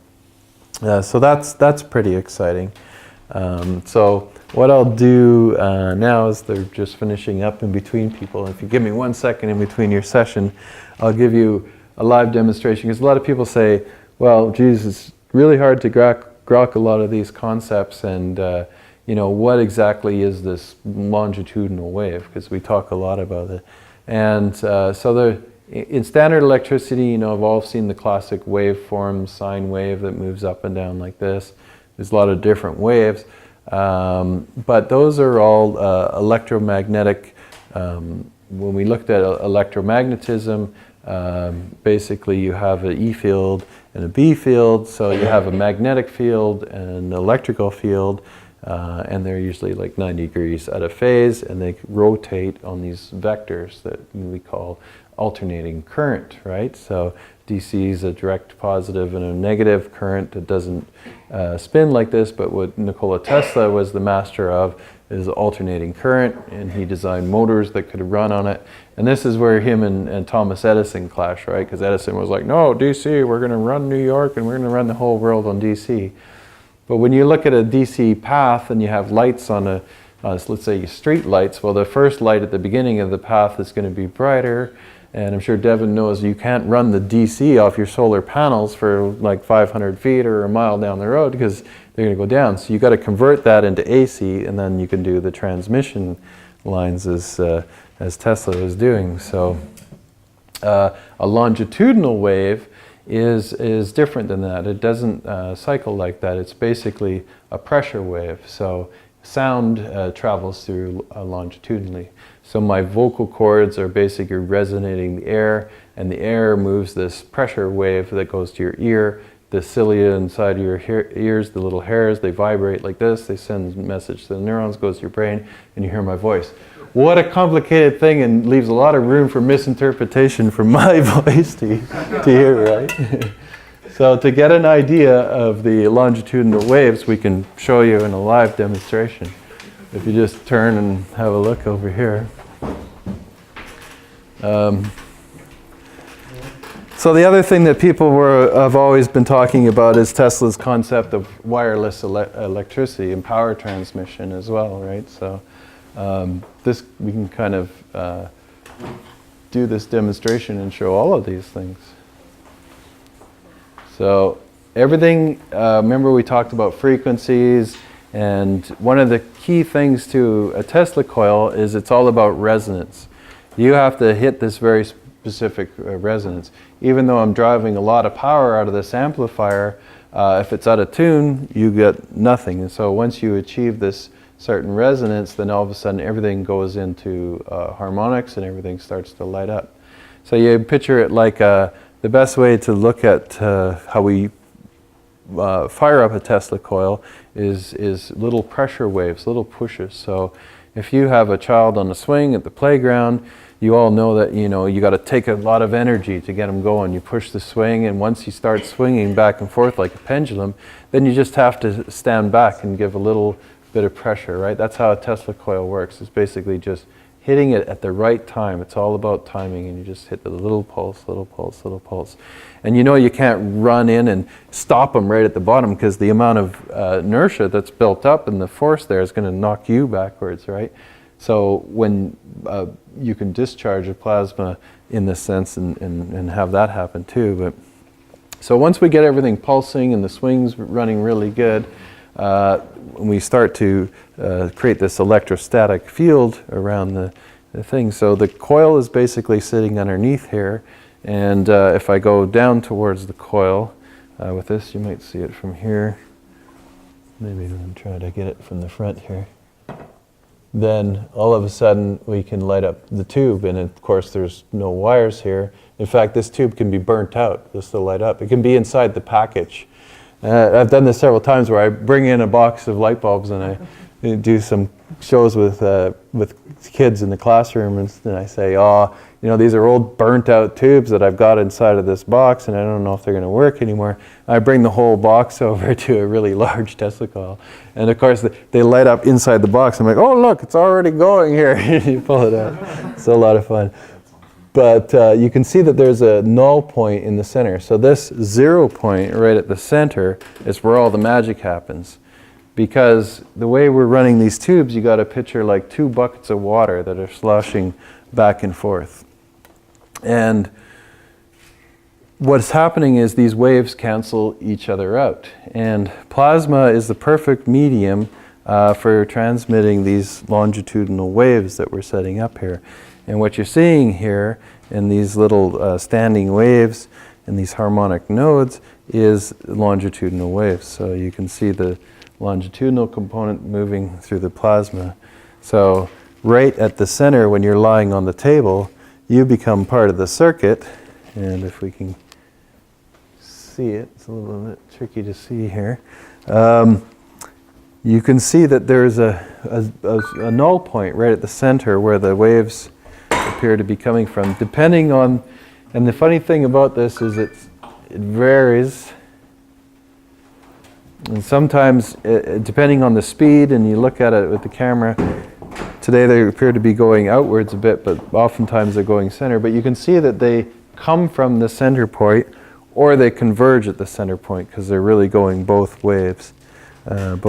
So that's pretty exciting. So what I'll do now is they're just finishing up in between people. If you give me 1 second in between your session, I'll give you a live demonstration. Because a lot of people say, well, geez, it's really hard to grok a lot of these concepts, and what exactly is this longitudinal wave? Because we talk a lot about it. And so in standard electricity, you've all seen the classic waveform, sine wave that moves up and down like this. There's a lot of different waves, but those are all electromagnetic. When we looked at electromagnetism, basically you have an E field and a B field, so you have a magnetic field and an electrical field, and they're usually like 90 degrees out of phase, and they rotate on these vectors that we call alternating current, right? So DC is a direct positive and a negative current that doesn't spin like this, but what Nikola Tesla was the master of is alternating current, and he designed motors that could run on it. And this is where him and Thomas Edison clash, right? Because Edison was like, no, DC, we're going to run New York and we're going to run the whole world on DC. But when you look at a DC path and you have lights on let's say street lights, well, the first light at the beginning of the path is going to be brighter. And I'm sure Devin knows you can't run the DC off your solar panels for like 500 feet or a mile down the road because they're going to go down. So you've got to convert that into AC, and then you can do the transmission lines as Tesla was doing. So a longitudinal wave is different than that. It doesn't cycle like that. It's basically a pressure wave. So sound travels through longitudinally. So my vocal cords are basically resonating the air, and the air moves this pressure wave that goes to your ear. The cilia inside of your ears, the little hairs, they vibrate like this. They send a message to the neurons, goes to your brain, and you hear my voice. What a complicated thing, and leaves a lot of room for misinterpretation from my voice to hear, right? So to get an idea of the longitudinal waves, we can show you in a live demonstration. If you just turn and have a look over here. So the other thing that people have always been talking about is Tesla's concept of wireless electricity and power transmission as well, right? So this we can kind of do this demonstration and show all of these things. So everything, remember we talked about frequencies, and one of the key things to a Tesla coil is it's all about resonance. You have to hit this very specific resonance. Even though I'm driving a lot of power out of this amplifier, if it's out of tune, you get nothing. And so once you achieve this certain resonance, then all of a sudden everything goes into harmonics and everything starts to light up. So you picture it like the best way to look at how we fire up a Tesla coil is little pressure waves, little pushes. So if you have a child on a swing at the playground, you all know that, you know, you got to take a lot of energy to get them going. You push the swing, and once you start swinging back and forth like a pendulum, then you just have to stand back and give a little bit of pressure, right? That's how a Tesla coil works. It's basically just hitting it at the right time. It's all about timing, and you just hit the little pulse, little pulse, little pulse. And you know you can't run in and stop them right at the bottom, because the amount of inertia that's built up and the force there is going to knock you backwards, right? So when you can discharge a plasma in this sense and have that happen too. But so once we get everything pulsing and the swing's running really good, we start to create this electrostatic field around the thing. So the coil is basically sitting underneath here, and if I go down towards the coil with this, you might see it from here. Maybe I'm trying to get it from the front here. Then all of a sudden we can light up the tube, and of course there's no wires here. In fact, this tube can be burnt out just to light up. It can be inside the package. I've done this several times where I bring in a box of light bulbs and I do some shows with kids in the classroom, and I say, oh, you know, these are old burnt out tubes that I've got inside of this box, and I don't know if they're going to work anymore. I bring the whole box over to a really large Tesla coil, and of course they light up inside the box. I'm like, oh look, it's already going here. You pull it out. It's a lot of fun. But you can see that there's a null point in the center. So this 0 point right at the center is where all the magic happens. Because the way we're running these tubes, you got to picture like 2 buckets of water that are sloshing back and forth. And what's happening is these waves cancel each other out. And plasma is the perfect medium for transmitting these longitudinal waves that we're setting up here. And what you're seeing here in these little standing waves and these harmonic nodes is longitudinal waves. So you can see the longitudinal component moving through the plasma. So right at the center, when you're lying on the table, you become part of the circuit. And if we can see it, it's a little bit tricky to see here. You can see that there's a null point right at the center where the waves appear to be coming from, depending on, and the funny thing about this is it varies, and sometimes depending on the speed, and you look at it with the camera, today they appear to be going outwards a bit, but oftentimes they're going center. But you can see that they come from the center point, or they converge at the center point, because they're really going both ways. Let's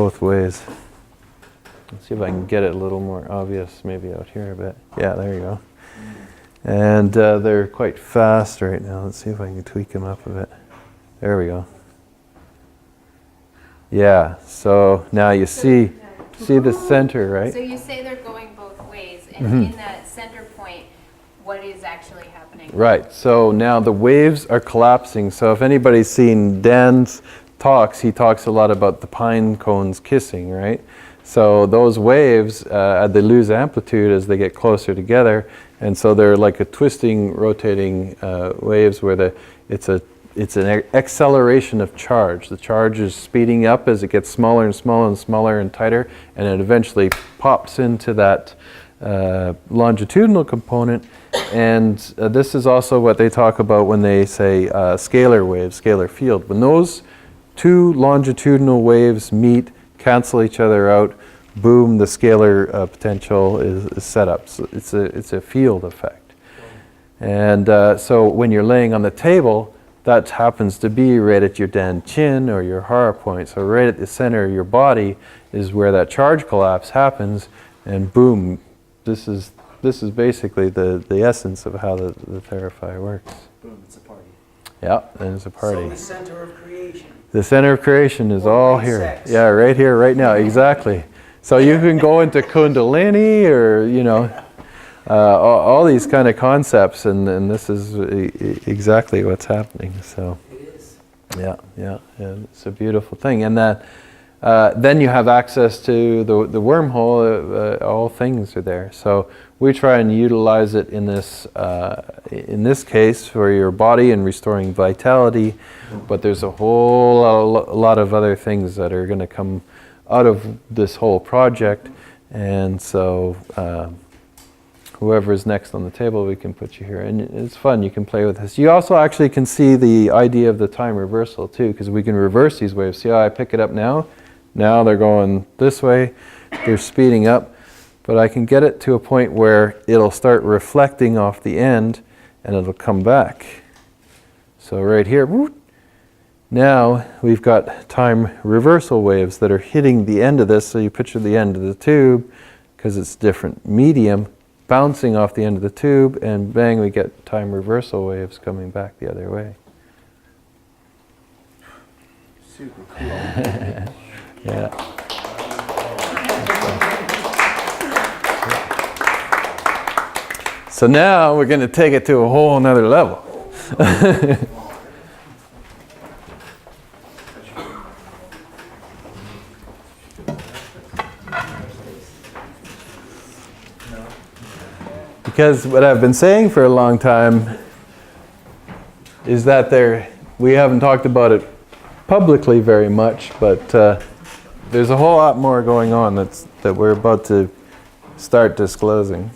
see if I can get it a little more obvious, maybe out here a bit. Yeah, there you go. And they're quite fast right now. Let's see if I can tweak them up a bit. There we go. Yeah, so now you see the center, right? So you say they're going both ways, and in that center point, what is actually happening? Right, so now the waves are collapsing. So if anybody's seen Dan's talks, he talks a lot about the pine cones kissing, right? So those waves, they lose amplitude as they get closer together, and so they're like a twisting, rotating waves where it's an acceleration of charge. The charge is speeding up as it gets smaller and smaller and smaller and tighter, and it eventually pops into that longitudinal component. And this is also what they talk about when they say scalar waves, scalar field. When those 2 longitudinal waves meet, cancel each other out, boom, the scalar potential is set up. So it's a field effect. And so when you're laying on the table, that happens to be right at your Dan chin or your hara point. So right at the center of your body is where that charge collapse happens, and boom, this is basically the essence of how the Theraphi works. Boom, it's a party. Yeah, and it's a party. So the center of creation. The center of creation is all here. Sex. Yeah, right here, right now, exactly. So you can go into Kundalini, or, you know, all these kind of concepts, and this is exactly what's happening. So, It is. yeah, it's a beautiful thing. And that then you have access to the wormhole. All things are there. So we try and utilize it in this case for your body and restoring vitality. But there's a whole lot of other things that are going to come out of this whole project. And so whoever is next on the table, we can put you here. And it's fun, you can play with this. You also actually can see the idea of the time reversal too, because we can reverse these waves. See how I pick it up now? Now they're going this way, they're speeding up, but I can get it to a point where it'll start reflecting off the end and it'll come back. So right here, now we've got time reversal waves that are hitting the end of this. So you picture the end of the tube, because it's different medium, bouncing off the end of the tube, and bang, we get time reversal waves coming back the other way. Super cool. Yeah. So now we're going to take it to a whole nother level. Because what I've been saying for a long time is that we haven't talked about it publicly very much, but there's a whole lot more going on that we're about to start disclosing.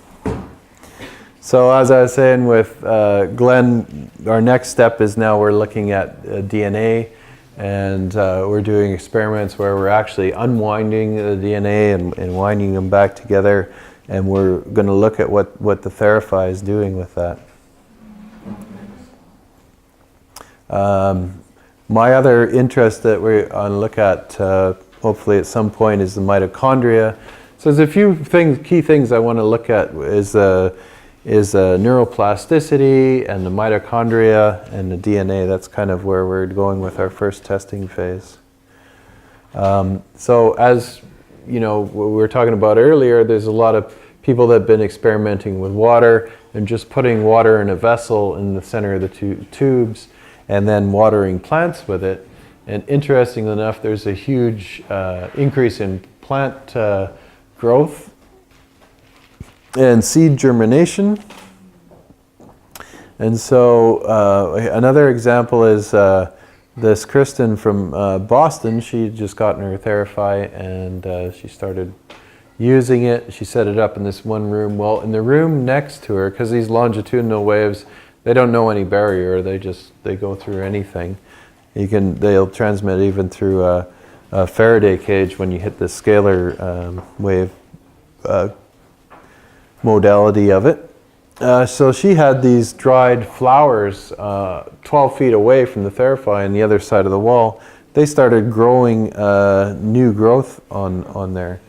So as I was saying with Glenn, our next step is now we're looking at DNA, and we're doing experiments where we're actually unwinding the DNA and winding them back together, and we're going to look at what the Theraphi is doing with that. My other interest that we're going to look at, hopefully at some point, is the mitochondria. So there's a few key things I want to look at is neuroplasticity and the mitochondria and the DNA. That's kind of where we're going with our first testing phase. So as you know, what we were talking about earlier, there's a lot of people that have been experimenting with water and just putting water in a vessel in the center of the tubes and then watering plants with it. And interestingly enough, there's a huge increase in plant growth and seed germination. And so another example is this Kristen from Boston. She just gotten her Theraphi, and she started using it. She set it up in this one room. Well, in the room next to her, because these longitudinal waves, they don't know any barrier. They go through anything. They'll transmit even through a Faraday cage when you hit the scalar wave modality of it. So she had these dried flowers 12 feet away from the Theraphi on the other side of the wall. They started growing new growth on there.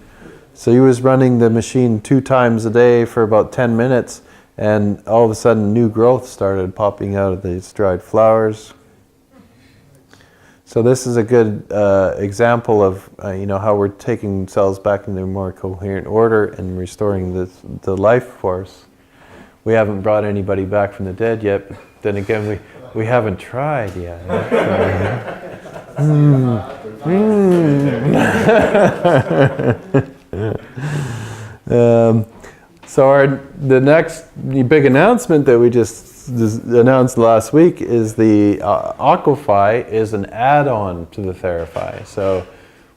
So he was running the machine 2 times a day for about 10 minutes, and all of a sudden new growth started popping out of these dried flowers. So this is a good example of how we're taking cells back into a more coherent order and restoring the life force. We haven't brought anybody back from the dead yet, but then again we haven't tried yet. So the next big announcement that we just announced last week is the Aquify is an add-on to the Theraphi. So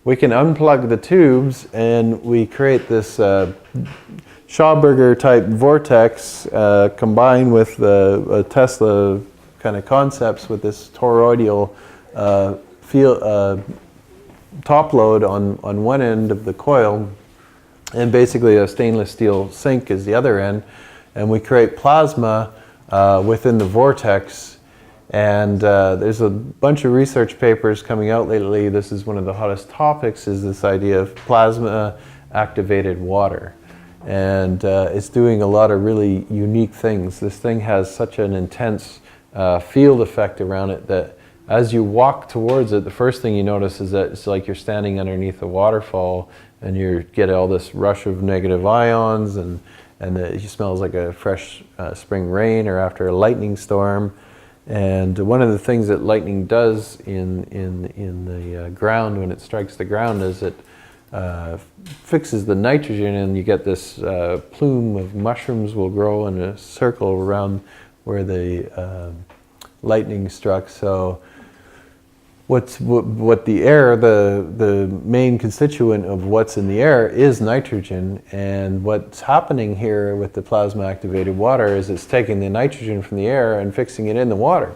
we can unplug the tubes and we create this Schauberger type vortex combined with the Tesla kind of concepts with this toroidal top load on one end of the coil, and basically a stainless steel sink is the other end, and we create plasma within the vortex. And there's a bunch of research papers coming out lately. This is one of the hottest topics, is this idea of plasma activated water. And it's doing a lot of really unique things. This thing has such an intense field effect around it that as you walk towards it, the first thing you notice is that it's like you're standing underneath a waterfall, and you get all this rush of negative ions, and it smells like a fresh spring rain or after a lightning storm. And one of the things that lightning does in the ground when it strikes the ground is it fixes the nitrogen, and you get this plume of mushrooms will grow in a circle around where the lightning struck. So what the air, the main constituent of what's in the air is nitrogen, and what's happening here with the plasma activated water is it's taking the nitrogen from the air and fixing it in the water.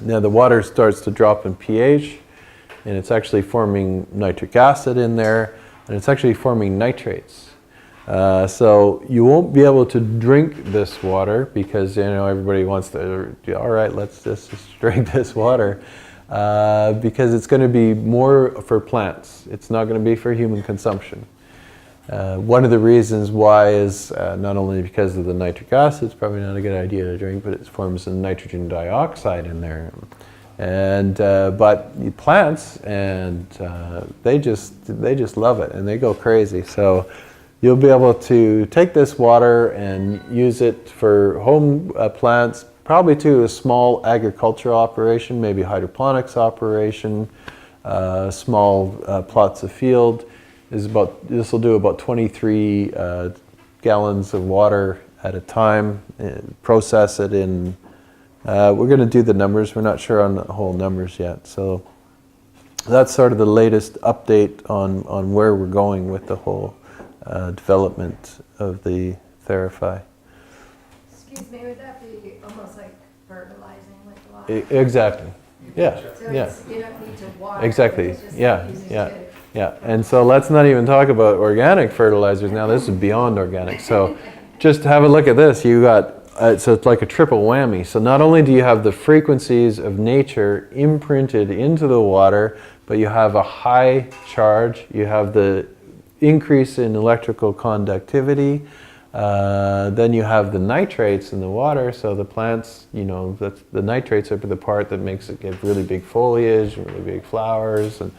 Now the water starts to drop in pH, and it's actually forming nitric acid in there, and it's actually forming nitrates. So you won't be able to drink this water because everybody wants to, all right, let's just drink this water. Because it's going to be more for plants. It's not going to be for human consumption. One of the reasons why is not only because of the nitric acid, it's probably not a good idea to drink, but it forms some nitrogen dioxide in there. And but plants, and they just love it, and they go crazy. So you'll be able to take this water and use it for home plants, probably to a small agricultural operation, maybe hydroponics operation, small plots of field. This will do about 23 gallons of water at a time. And process it in. We're going to do the numbers. We're not sure on the whole numbers yet. So that's sort of the latest update on where we're going with the whole development of the Theraphi. Excuse me, would that be almost like fertilizing with water? Exactly. Yeah. So Yeah. you don't need to water. Exactly. It's just Yeah. using Yeah. to- Yeah. And so let's not even talk about organic fertilizers now. This is beyond organic. So just have a look at this. You got so it's like a triple whammy. So not only do you have the frequencies of nature imprinted into the water, but you have a high charge. You have the increase in electrical conductivity. Then you have the nitrates in the water, so the plants, the nitrates are the part that makes it get really big foliage and really big flowers, and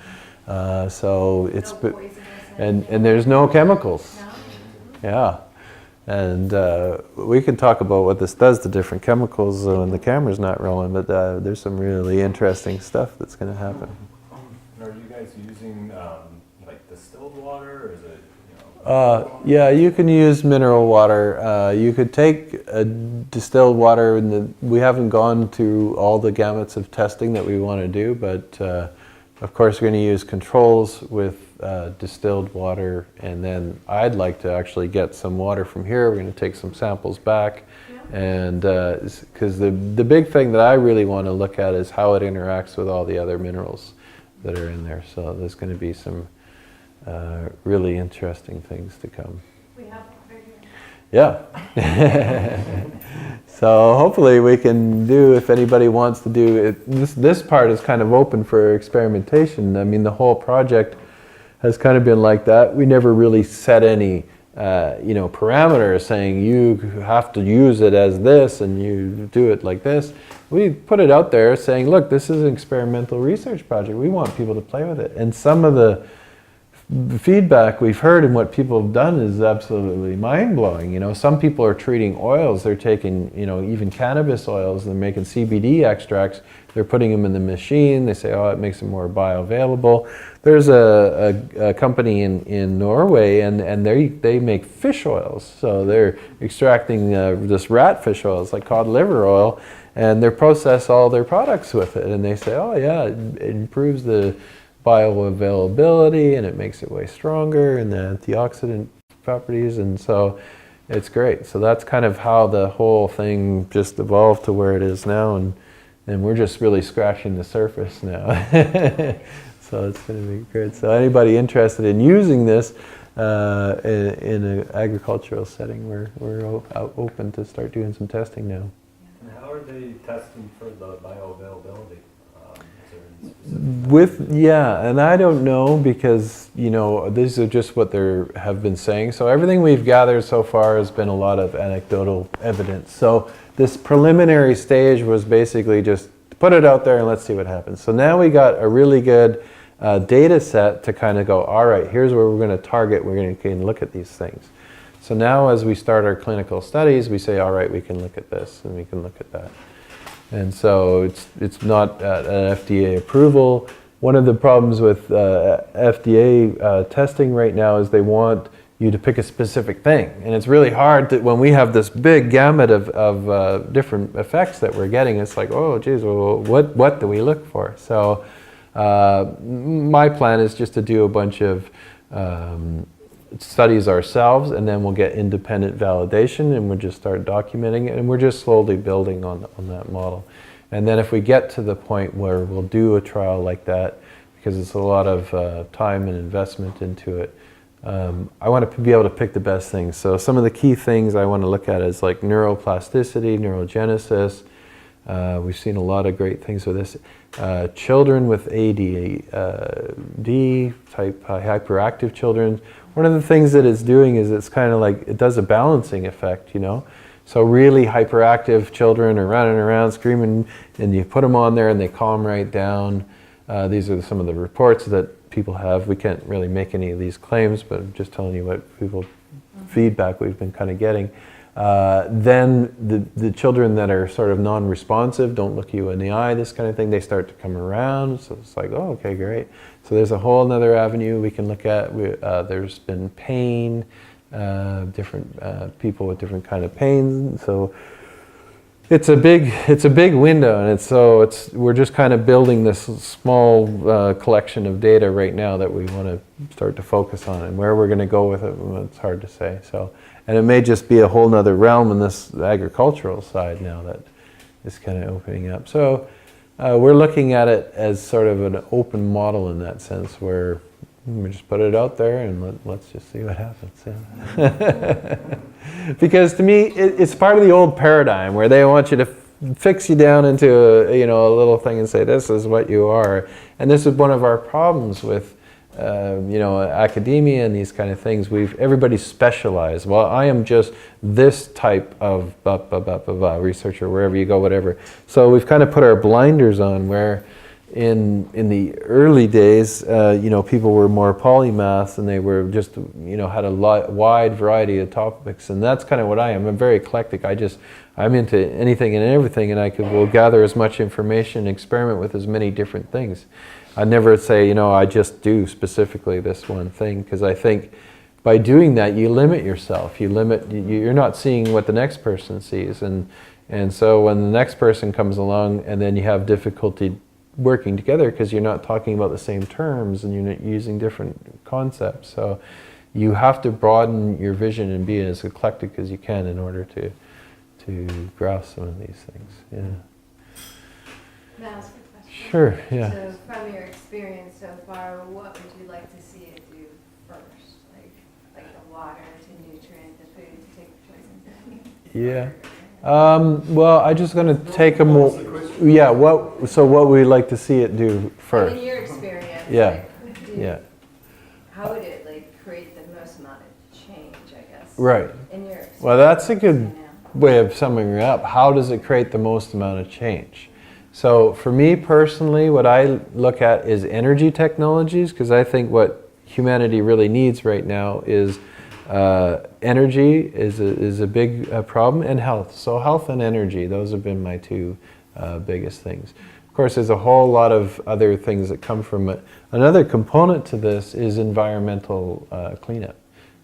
so it's No poisonous and there's no chemicals. No? Yeah, and we can talk about what this does to different chemicals when the camera's not rolling, but there's some really interesting stuff that's going to happen. Are you guys using like distilled water, or is it? Yeah, you can use mineral water. You could take distilled water, and we haven't gone through all the gamuts of testing that we want to do, but of course we're going to use controls with distilled water, and then I'd like to actually get some water from here. We're going to take some samples back, and because the big thing that I really want to look at is how it interacts with all the other minerals that are in there. So there's going to be some really interesting things to come. We have it right here. Yeah. So hopefully we can do, if anybody wants to do it, this part is kind of open for experimentation. I mean, the whole project has kind of been like that. We never really set any parameters saying you have to use it as this and you do it like this. We put it out there saying, look, this is an experimental research project. We want people to play with it. And some of the feedback we've heard and what people have done is absolutely mind-blowing. Some people are treating oils. They're taking, even cannabis oils, and they're making CBD extracts. They're putting them in the machine. They say, oh, it makes them more bioavailable. There's a company in Norway, and they make fish oils. So they're extracting this rat fish oil. It's like cod liver oil, and they process all their products with it. And they say, oh, yeah, it improves the bioavailability, and it makes it way stronger, and the antioxidant properties, and so it's great. So that's kind of how the whole thing just evolved to where it is now, and we're just really scratching the surface now. So it's going to be good. So anybody interested in using this in an agricultural setting, we're open to start doing some testing now. And how are they testing for the bioavailability? And I don't know, because these are just what they have been saying. So everything we've gathered so far has been a lot of anecdotal evidence. So this preliminary stage was basically just put it out there and let's see what happens. So now we got a really good data set to kind of go, all right, here's where we're going to target. We're going to look at these things. So now as we start our clinical studies, we say, all right, we can look at this and we can look at that. And so it's not an FDA approval. One of the problems with FDA testing right now is they want you to pick a specific thing. And it's really hard to, when we have this big gamut of different effects that we're getting, it's like, oh geez, well, what do we look for? So my plan is just to do a bunch of studies ourselves, and then we'll get independent validation, and we'll just start documenting it, and we're just slowly building on that model. And then if we get to the point where we'll do a trial like that, because it's a lot of time and investment into it, I want to be able to pick the best things. So some of the key things I want to look at is like neuroplasticity, neurogenesis. We've seen a lot of great things with this. Children with ADD, type hyperactive children. One of the things that it's doing is it's kind of like, it does a balancing effect, you know. So really hyperactive children are running around screaming, and you put them on there and they calm right down. These are some of the reports that people have. We can't really make any of these claims, but I'm just telling you what feedback we've been kind of getting. Then the children that are sort of non-responsive, don't look you in the eye, this kind of thing, they start to come around. So it's like, oh, okay, great. So there's a whole other avenue we can look at. There's been pain, different people with different kind of pains. So it's a big window, and we're just kind of building this small collection of data right now that we want to start to focus on, and where we're going to go with it, it's hard to say. So, and it may just be a whole nother realm in this agricultural side now that is kind of opening up. So we're looking at it as sort of an open model in that sense, where we just put it out there and let's just see what happens. Yeah. Because to me, it's part of the old paradigm where they want you to fix you down into a little thing and say, this is what you are. And this is one of our problems with academia and these kind of things. Everybody's specialized. Well, I am just this type of researcher, wherever you go, whatever. So we've kind of put our blinders on, where in the early days, people were more polymaths, and they were just, had a wide variety of topics, and that's kind of what I am. I'm very eclectic. I'm into anything and everything, and will gather as much information, experiment with as many different things. I never say, I just do specifically this one thing, because I think by doing that, you limit yourself. You're not seeing what the next person sees, and so when the next person comes along, and then you have difficulty working together because you're not talking about the same terms and you're not using different concepts. So you have to broaden your vision and be as eclectic as you can in order to grasp some of these things. Yeah. May I ask a question? Sure, yeah. So from your experience so far, what would you like to see it do first? Like the water to nutrient, the food to take poison? Yeah. Well, I'm just going to take a more. Yeah. What would we like to see it do first? In your experience. Yeah. Yeah. How would it create the most amount of change, I guess? Right. In your experience. Well, that's a good way of summing it up. How does it create the most amount of change? So for me personally, what I look at is energy technologies, because I think what humanity really needs right now is energy is a big problem, and health. So health and energy, those have been my two biggest things. Of course, there's a whole lot of other things that come from it. Another component to this is environmental cleanup.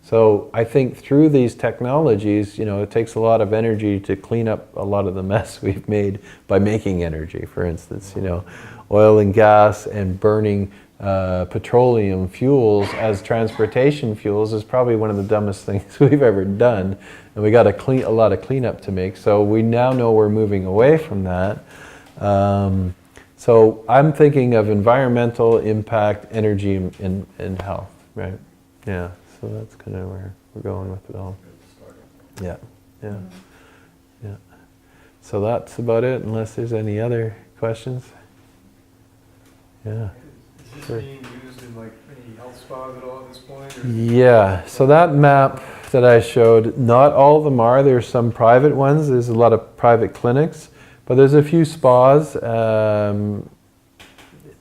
So I think through these technologies, it takes a lot of energy to clean up a lot of the mess we've made by making energy. For instance, oil and gas and burning petroleum fuels as transportation fuels is probably one of the dumbest things we've ever done, and we got a lot of cleanup to make. So we now know we're moving away from that. So I'm thinking of environmental impact, energy, and health, right? Yeah. So that's kind of where we're going with it all. Yeah. So that's about it, unless there's any other questions. Yeah. Is this being used in any health spas at all at this point? Or? Yeah, so that map that I showed, not all of them are. There's some private ones. There's a lot of private clinics, but there's a few spas.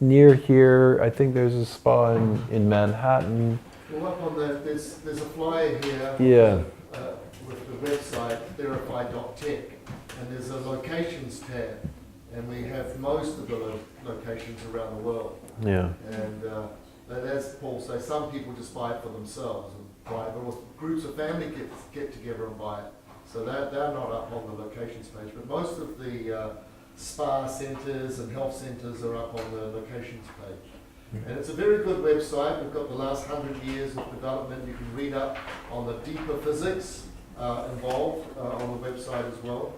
Near here, I think there's a spa in Manhattan. Well, up on there's a flyer here. Yeah. With the website verify.tech, and there's a locations tab, and we have most of the locations around the world. Yeah. And as Paul says, some people just buy it for themselves, and buy it, or groups of family get together and buy it. So they're not up on the locations page, but most of the spa centres and health centres are up on the locations page. And it's a very good website. We've got the last 100 years of development. You can read up on the deeper physics involved on the website as well.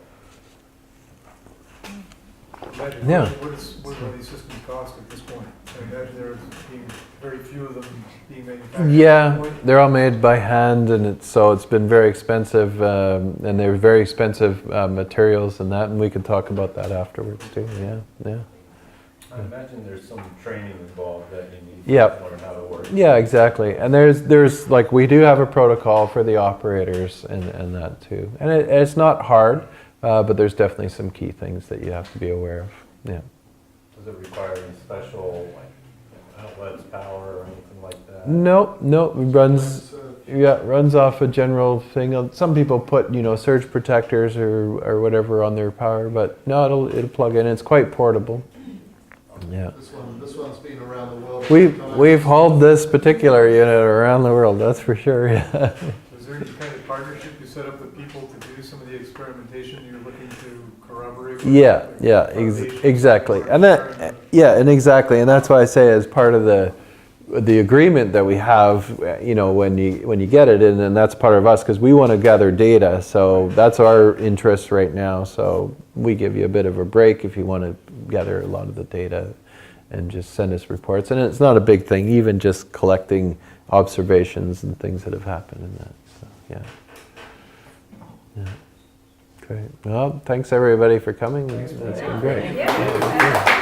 Imagine Yeah. what do these systems cost at this point? I imagine there being very few of them being manufactured. Yeah, at this point. they're all made by hand, and it's been very expensive, and they're very expensive materials and that, and we can talk about that afterwards too. Yeah. I imagine there's some training involved that you need Yep. to learn how to work. Yeah, exactly. And there's like, we do have a protocol for the operators and that too. And it's not hard, but there's definitely some key things that you have to be aware of. Yeah. Does it require any special like outlets, power, or anything like that? No, it runs off a general thing. Some people put, surge protectors or whatever on their power, but no, it'll plug in. It's quite portable. Yeah. This one's been around the world. We've hauled this particular unit around the world, that's for sure. Yeah. Is there any kind of partnership you set up with people to do some of the experimentation you're looking to corroborate? With? Yeah, exactly. And exactly. And that's why I say, as part of the agreement that we have, when you get it, and that's part of us, because we want to gather data. So that's our interest right now. So we give you a bit of a break if you want to gather a lot of the data and just send us reports. And it's not a big thing, even just collecting observations and things that have happened in that. So yeah. Great. Well, thanks everybody for coming. That's been great. Yeah.